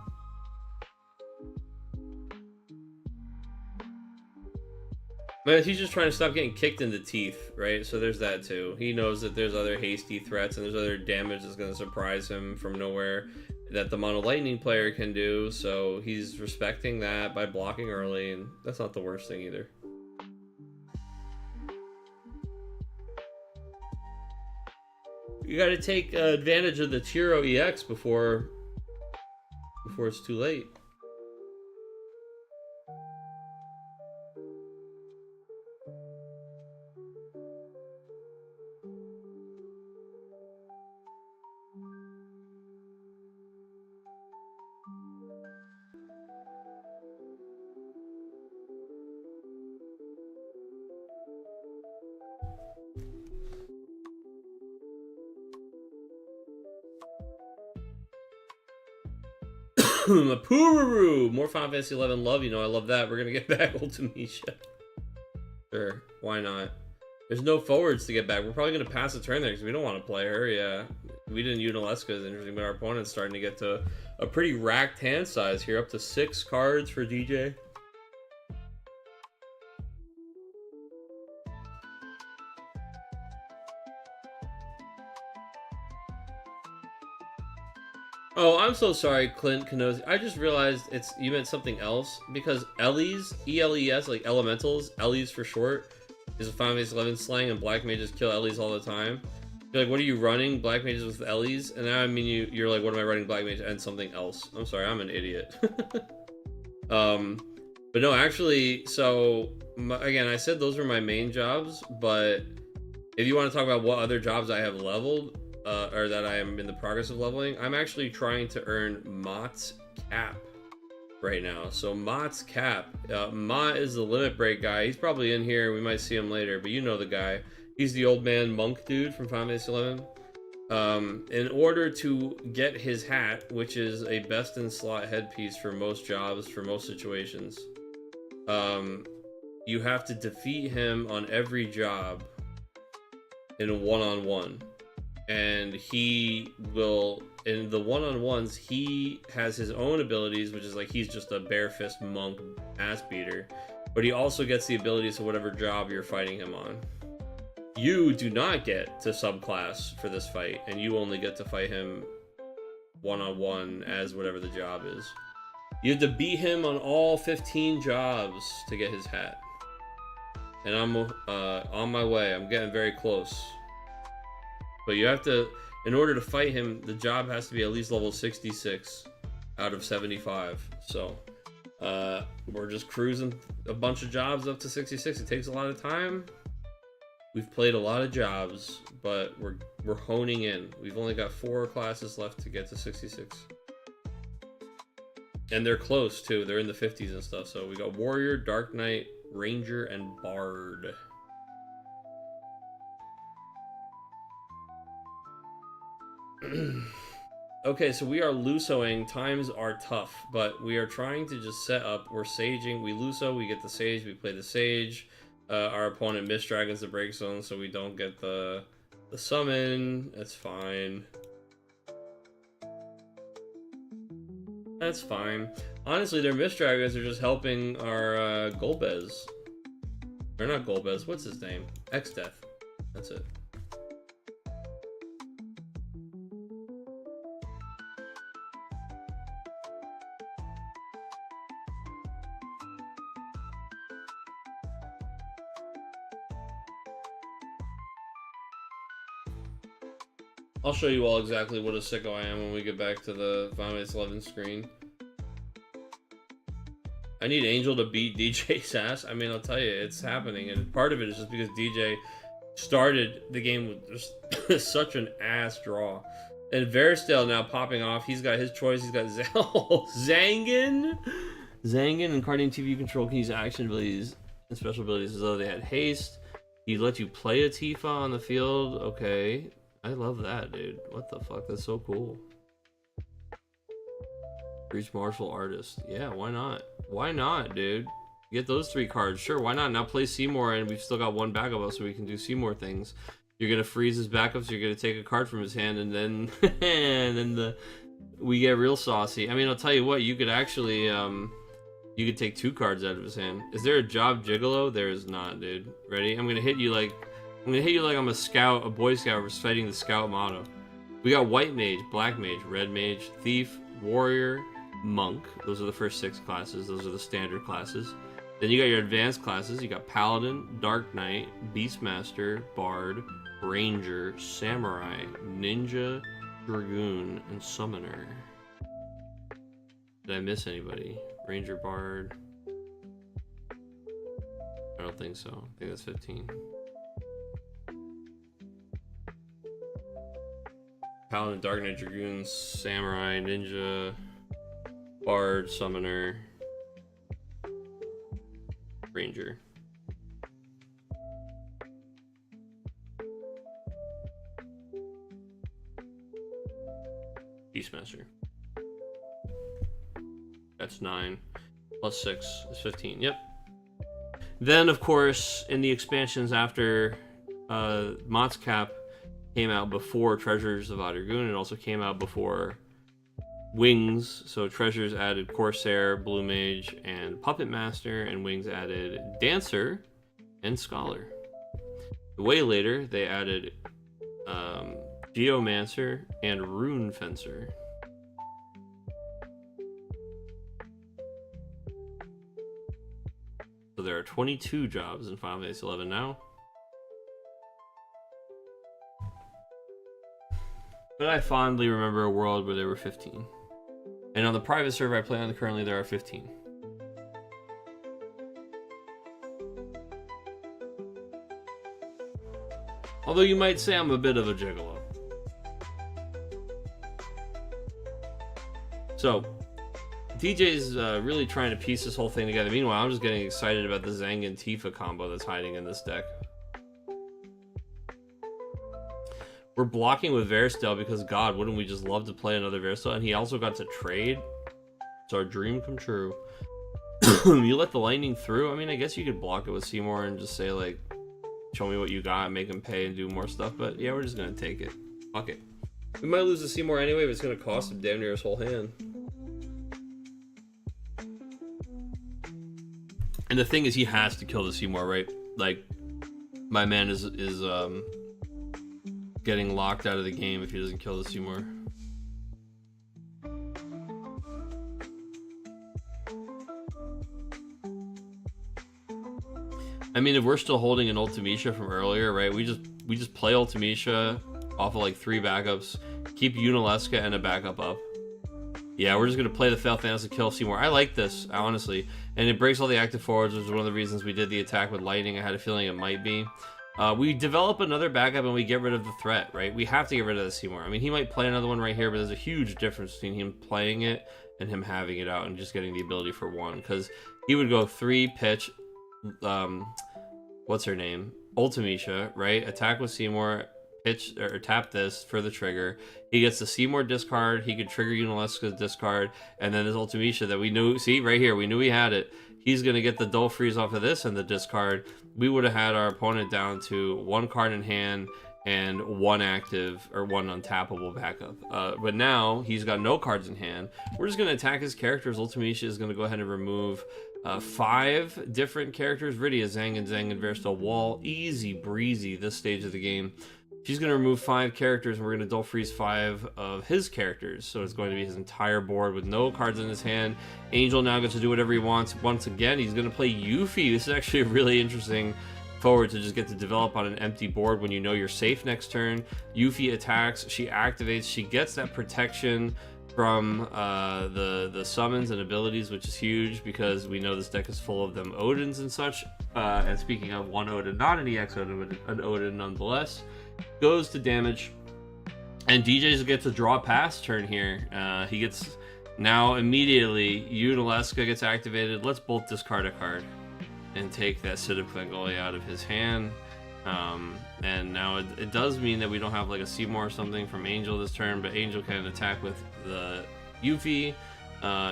But he's just trying to stop getting kicked in the teeth, right? So there's that too. He knows that there's other hasty threats and there's other damage that's going to surprise him from nowhere that the Mono Lightning player can do. So he's respecting that by blocking early, and that's not the worst thing either. You got to take advantage of the Tiro EX before it's too late. Mapururu! More Final Fantasy 11 love, you know, I love that. We're gonna get back Ultimisha. Sure, why not? There's no forwards to get back. We're probably gonna pass a turn there because we don't want to play her, yeah. We didn't Unalesca is interesting, but our opponent's starting to get to a pretty racked hand size here, up to 6 cards for DJ. Oh, I'm so sorry, Clint Canosi. I just realized you meant something else, because Ellie's, E-L-E-S, like elementals, Ellie's for short, is a Final Fantasy 11 slang, and black mages kill Ellie's all the time. You're like, what are you running? Black mages with Ellie's? And now I mean you're like, what am I running black mage and something else? I'm sorry, I'm an idiot. But no, actually, so again, I said those were my main jobs, but if you want to talk about what other jobs I have leveled, or that I am in the progress of leveling, I'm actually trying to earn Mott's Cap right now. So Mott's Cap, Mott is the limit break guy. He's probably in here. We might see him later, but you know the guy. He's the old man monk dude from Final Fantasy 11. In order to get his hat, which is a best in slot headpiece for most jobs, for most situations, you have to defeat him on every job in a one-on-one. And he will, in the one-on-ones, he has his own abilities, which is like he's just a bare fist monk ass beater, but he also gets the abilities of whatever job you're fighting him on. You do not get to subclass for this fight, and you only get to fight him one-on-one as whatever the job is. You have to beat him on all 15 jobs to get his hat. And I'm on my way. I'm getting very close. But you have to, in order to fight him, the job has to be at least level 66 out of 75. So We're just cruising a bunch of jobs up to 66. It takes a lot of time. We've played a lot of jobs, but we're honing in. We've only got 4 classes left to get to 66. And they're close too. They're in the 50s and stuff. So we got Warrior, Dark Knight, Ranger, and Bard. Okay, so we are Lusoing. Times are tough, but we are trying to just set up. We're saging. We Luso, we get the Sage, we play the Sage. Our opponent misdragons the break zone, so we don't get the summon. That's fine. That's fine. Honestly, their misdragons are just helping our Golbez. Or not Golbez, what's his name? X-Death. That's it. I'll show you all exactly what a sicko I am when we get back to the Final Fantasy 11 screen. I need Angel to beat DJ's ass. I mean, I'll tell you, it's happening, and part of it is just because DJ started the game with just such an ass draw. And Verisdale now popping off. He's got his choice. He's got Zangan. Zangan and Guardian TV control can use action abilities and special abilities as though they had haste. He let you play a Tifa on the field. Okay. I love that, dude. What the fuck? That's so cool. Reach martial artist. Yeah, why not? Why not, dude? Get those 3 cards. Sure, why not? Now play Seymour, and we've still got 1 backup up, so we can do Seymour things. You're gonna freeze his backup, so you're gonna take a card from his hand, and then and then we get real saucy. I mean, I'll tell you what. You could actually you could take 2 cards out of his hand. Is there a job gigolo? There is not, dude. Ready? I'm gonna hit you like I'm a scout, a boy scout who's fighting the scout motto. We got white mage, black mage, red mage, thief, warrior, monk. Those are the first 6 classes. Those are the standard classes. Then you got your advanced classes. You got paladin, dark knight, beastmaster, bard, ranger, samurai, ninja, dragoon, and summoner. Did I miss anybody? Ranger, bard. I don't think so. I think that's 15. Paladin, Dark Knight, Dragoon, Samurai, Ninja, Bard, Summoner, Ranger. Beastmaster. That's 9. Plus 6 is 15. Yep. Then, of course, in the expansions after Mott's Cap came out before Treasures of Adargun. It also came out before Wings. So Treasures added Corsair, Blue Mage, and Puppet Master, and Wings added Dancer and Scholar. Way later, they added Geomancer and Rune Fencer. So there are 22 jobs in Final Fantasy 11 now. But I fondly remember a world where there were 15. And on the private server I play on currently, there are 15. Although you might say I'm a bit of a gigolo. So, DJ's really trying to piece this whole thing together. Meanwhile, I'm just getting excited about the Zangan Tifa combo that's hiding in this deck. We're blocking with Verisdale because, God, wouldn't we just love to play another Verisdale? And he also got to trade. It's our dream come true. You let the lightning through? I mean, I guess you could block it with Seymour and just say, like, show me what you got, make him pay and do more stuff. But, yeah, we're just going to take it. Fuck it. We might lose to Seymour anyway, but it's going to cost him damn near his whole hand. And the thing is, he has to kill the Seymour, right? Like, my man is getting locked out of the game if he doesn't kill the Seymour. I mean, if we're still holding an Ultimecia from earlier, right? We just play Ultimecia off of like 3 backups, keep Unalesca and a backup up, Yeah, we're just going to play the Fail Fantasy Kill Seymour. I like this, honestly. And it breaks all the active forwards, which is one of the reasons we did the attack with lightning. I had a feeling it might be. We develop another backup and we get rid of the threat, right? We have to get rid of the Seymour. I mean, he might play another one right here, but there's a huge difference between him playing it and him having it out and just getting the ability for one. Because he would go 3 pitch, what's her name? Ultimecia, right? Attack with Seymour, pitch or tap this for the trigger. He gets the Seymour discard. He could trigger Unalesca's discard, and then his Ultimecia that we knew. See right here, we knew he had it. He's gonna get the Dull Freeze off of this and the discard. We would have had our opponent down to 1 card in hand and 1 active or 1 untappable backup. But now he's got no cards in hand. We're just gonna attack his characters. Ultimecia is gonna go ahead and remove 5 different characters. Rydia, Zang, and Verstal Wall. Easy breezy this stage of the game. She's going to remove 5 characters, and we're going to Dull Freeze 5 of his characters. So it's going to be his entire board with no cards in his hand. Angel now gets to do whatever he wants. Once again, he's going to play Yuffie. This is actually a really interesting forward to just get to develop on an empty board when you know you're safe next turn. Yuffie attacks. She activates. She gets that protection from the summons and abilities, which is huge because we know this deck is full of them Odins and such. And speaking of one Odin, not an EX Odin, but an Odin nonetheless. Goes to damage, and DJ gets a draw pass turn here. He gets now immediately Unalesca gets activated. Let's both discard a card and take that Civ Klingoli out of his hand. And now it does mean that we don't have like a Seymour or something from Angel this turn, but Angel can attack with the Yuffie.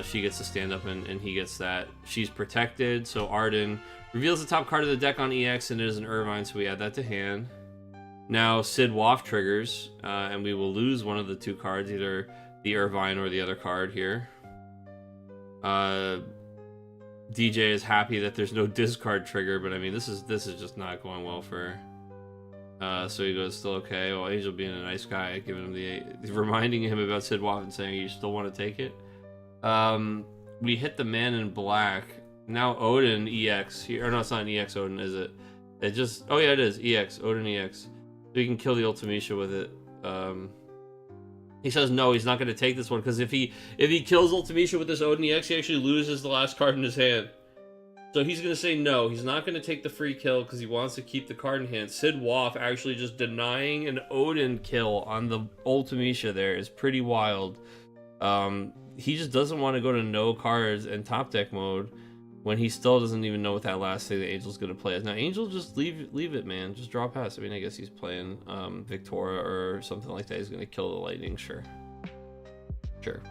She gets to stand up and he gets that. She's protected, so Arden reveals the top card of the deck on EX, and it is an Irvine, so we add that to hand. Now Sid Waff triggers, and we will lose one of the 2 cards, either the Irvine or the other card here. DJ is happy that there's no discard trigger, but I mean this is just not going well for. So he goes, still okay. Well, Angel being a nice guy, giving him reminding him about Sid Waff and saying you still want to take it. We hit the man in black. Now Odin EX here, or no, it's not an EX Odin, is it? It just, oh yeah, it is EX Odin EX. So you can kill the Ultimecia with it. He says no, he's not going to take this one because if he kills Ultimecia with this Odin EX, he actually loses the last card in his hand. So he's going to say no. He's not going to take the free kill because he wants to keep the card in hand. Sid Waff actually just denying an Odin kill on the Ultimecia there is pretty wild. He just doesn't want to go to no cards in top deck mode when he still doesn't even know what that last thing that Angel's going to play is. Now, Angel, just leave it, man. Just draw pass. I mean, I guess he's playing Victoria or something like that. He's going to kill the Lightning, sure. Sure.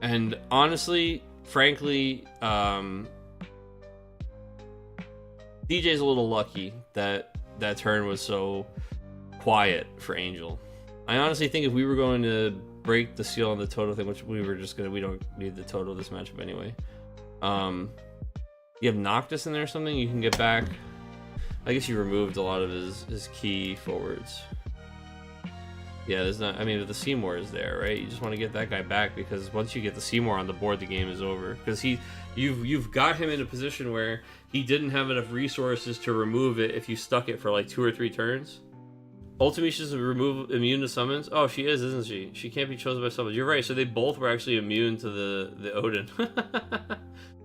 And honestly, frankly, DJ's a little lucky that that turn was so quiet for Angel. I honestly think if we were going to break the seal on the total thing, which we were just gonna, we don't need the total of this matchup anyway. You have Noctis in there or something you can get back. I guess you removed a lot of his key forwards. Yeah, there's not, I mean, the Seymour is there, right? You just want to get that guy back because once you get the Seymour on the board, the game is over. Because you've got him in a position where he didn't have enough resources to remove it if you stuck it for like 2 or 3 turns. Ultimecia's immune to summons. Oh, she is, isn't she? She can't be chosen by summons. You're right. So they both were actually immune to the Odin.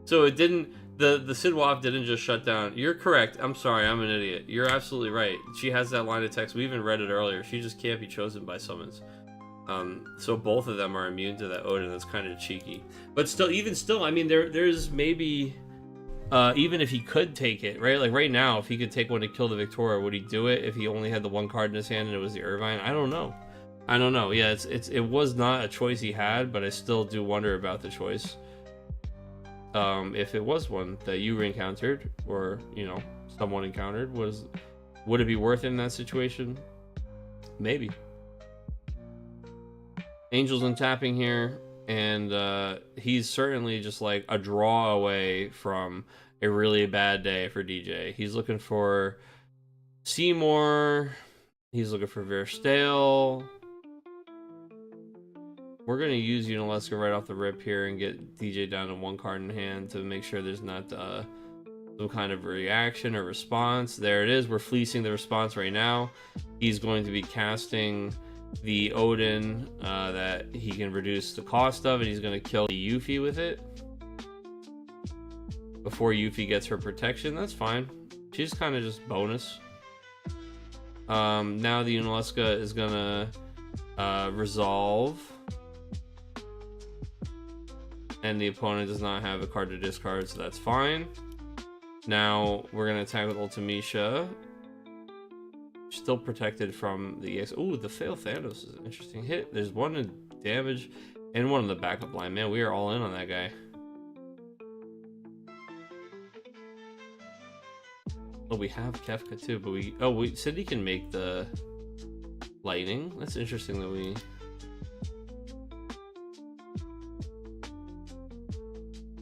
So it didn't. The Sid Waff didn't just shut down. You're correct. I'm sorry. I'm an idiot. You're absolutely right. She has that line of text. We even read it earlier. She just can't be chosen by summons. So both of them are immune to that Odin. That's kind of cheeky. But even still, I mean, there's maybe. Even if he could take it, right? Like right now, if he could take one to kill the Victoria, would he do it if he only had the 1 card in his hand and it was the Irvine? I don't know. Yeah, it was not a choice he had, but I still do wonder about the choice. If it was one that you encountered, or someone encountered, would it be worth it in that situation? Maybe. Angel's untapping here. And he's certainly just like a draw away from a really bad day for DJ. He's looking for Seymour. He's looking for Verstale. We're going to use Unalesca right off the rip here and get DJ down to 1 card in hand to make sure there's not some kind of reaction or response. There it is. We're fleecing the response right now. He's going to be casting the Odin that he can reduce the cost of, and he's going to kill the Yuffie with it before Yuffie gets her protection. That's fine. She's kind of just bonus. Now the Unalesca is going to resolve, and the opponent does not have a card to discard, so that's fine. Now we're going to attack with Ultimecia. Still protected from the EX. Ooh, the Fail Thanos is an interesting hit. There's one in damage and one in the backup line. Man, we are all in on that guy. Oh, we have Kefka too, but we said he can make the lightning. That's interesting that we...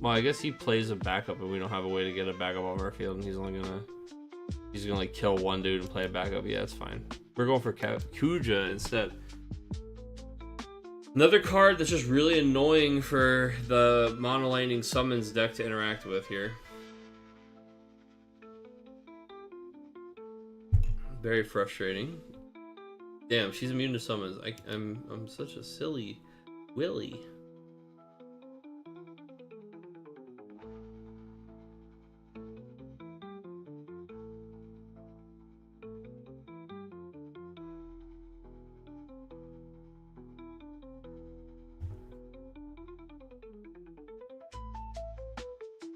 Well, I guess he plays a backup, and we don't have a way to get a backup off our field, and he's gonna like kill one dude and play a backup. Yeah, that's fine. We're going for Kuja instead. Another card that's just really annoying for the Mono Lightning Summons deck to interact with here. Very frustrating. Damn, she's immune to summons. I'm such a silly Willy.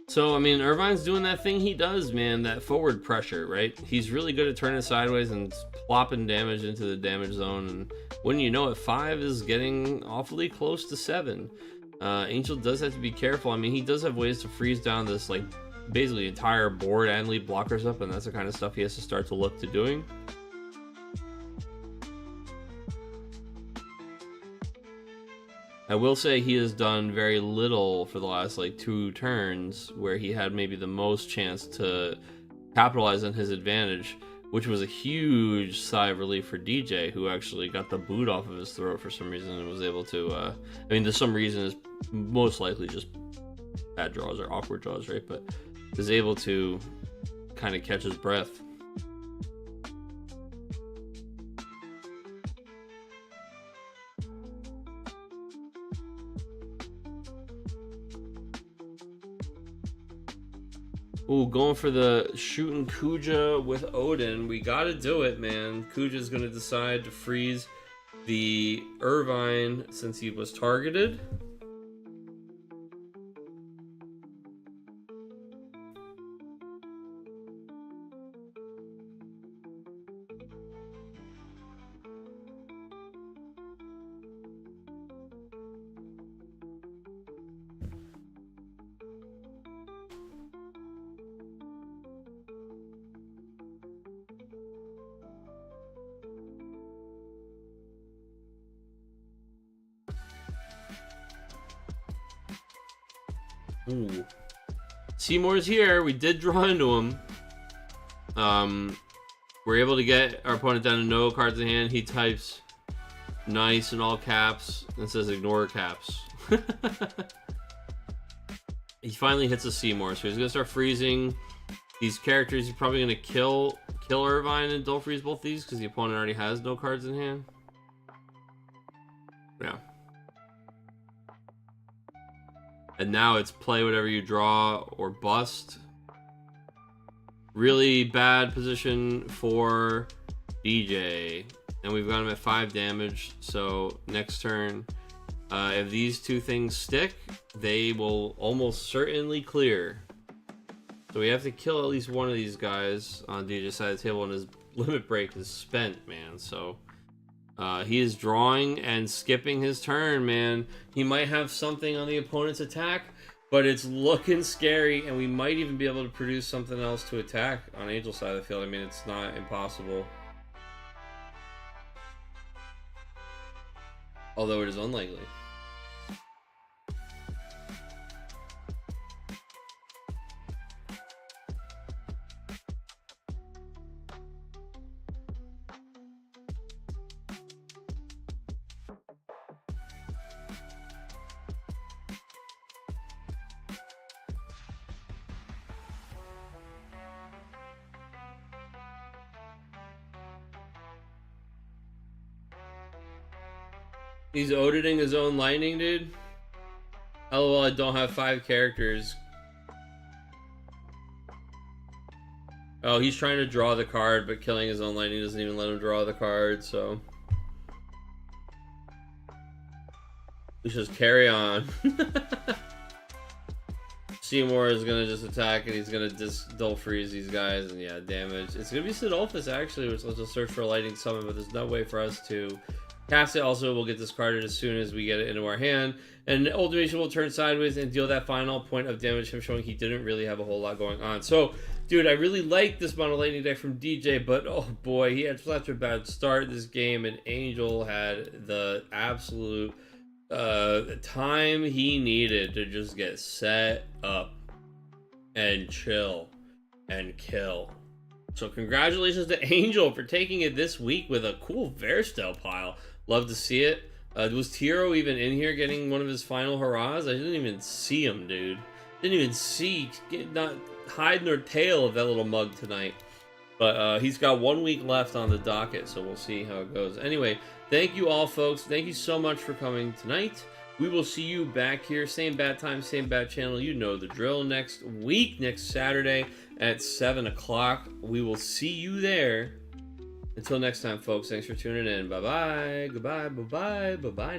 So, I mean, Irvine's doing that thing he does, man, that forward pressure, right? He's really good at turning sideways and plopping damage into the damage zone, and wouldn't you know it, 5 is getting awfully close to 7. Angel does have to be careful. I mean, he does have ways to freeze down this, like, basically entire board and leave blockers up, and that's the kind of stuff he has to start to look to doing. I will say he has done very little for the last like 2 turns where he had maybe the most chance to capitalize on his advantage, which was a huge sigh of relief for DJ, who actually got the boot off of his throat for some reason and was able to, I mean, there's some reason is most likely just bad draws or awkward draws, right? But is able to kind of catch his breath. Ooh, going for the shooting Kuja with Odin. We gotta do it, man. Kuja's gonna decide to freeze the Irvine since he was targeted. Ooh. Seymour's here. We did draw into him. We're able to get our opponent down to no cards in hand. He types nice in all caps and says ignore caps. He finally hits a Seymour, so he's gonna start freezing these characters. He's probably gonna kill Irvine and don't freeze both these because the opponent already has no cards in hand. Yeah. And now it's play whatever you draw or bust. Really bad position for DJ. And we've got him at 5 damage. So next turn, if these 2 things stick, they will almost certainly clear. So we have to kill at least one of these guys on DJ's side of the table, and his limit break is spent, man. So he is drawing and skipping his turn, man. He might have something on the opponent's attack, but it's looking scary, and we might even be able to produce something else to attack on Angel's side of the field. I mean, it's not impossible. Although it is unlikely. He's auditing his own lightning, dude. LOL, I don't have 5 characters. Oh, he's trying to draw the card, but killing his own lightning doesn't even let him draw the card, so... we should just carry on. Seymour is gonna just attack and he's gonna just dull freeze these guys and yeah, damage. It's gonna be Sidolphus actually, which let's just search for a lightning summon, but there's no way for us to cast it. Also, we'll get this card as soon as we get it into our hand. And Ultimation will turn sideways and deal that final point of damage, him showing he didn't really have a whole lot going on. So, dude, I really like this mono lightning deck from DJ, but oh boy, he had such a bad start this game, and Angel had the absolute time he needed to just get set up and chill and kill. So congratulations to Angel for taking it this week with a cool Verstel pile. Love to see it. Was Tiro even in here getting one of his final hurrahs? I didn't even see him, dude. Didn't even see, not hide nor tail of that little mug tonight. But he's got 1 week left on the docket, so we'll see how it goes. Anyway, thank you all, folks. Thank you so much for coming tonight. We will see you back here. Same bat time, same bat channel. You know the drill. Next week, next Saturday at 7 o'clock. We will see you there. Until next time, folks. Thanks for tuning in. Bye-bye. Goodbye. Bye-bye. Bye-bye.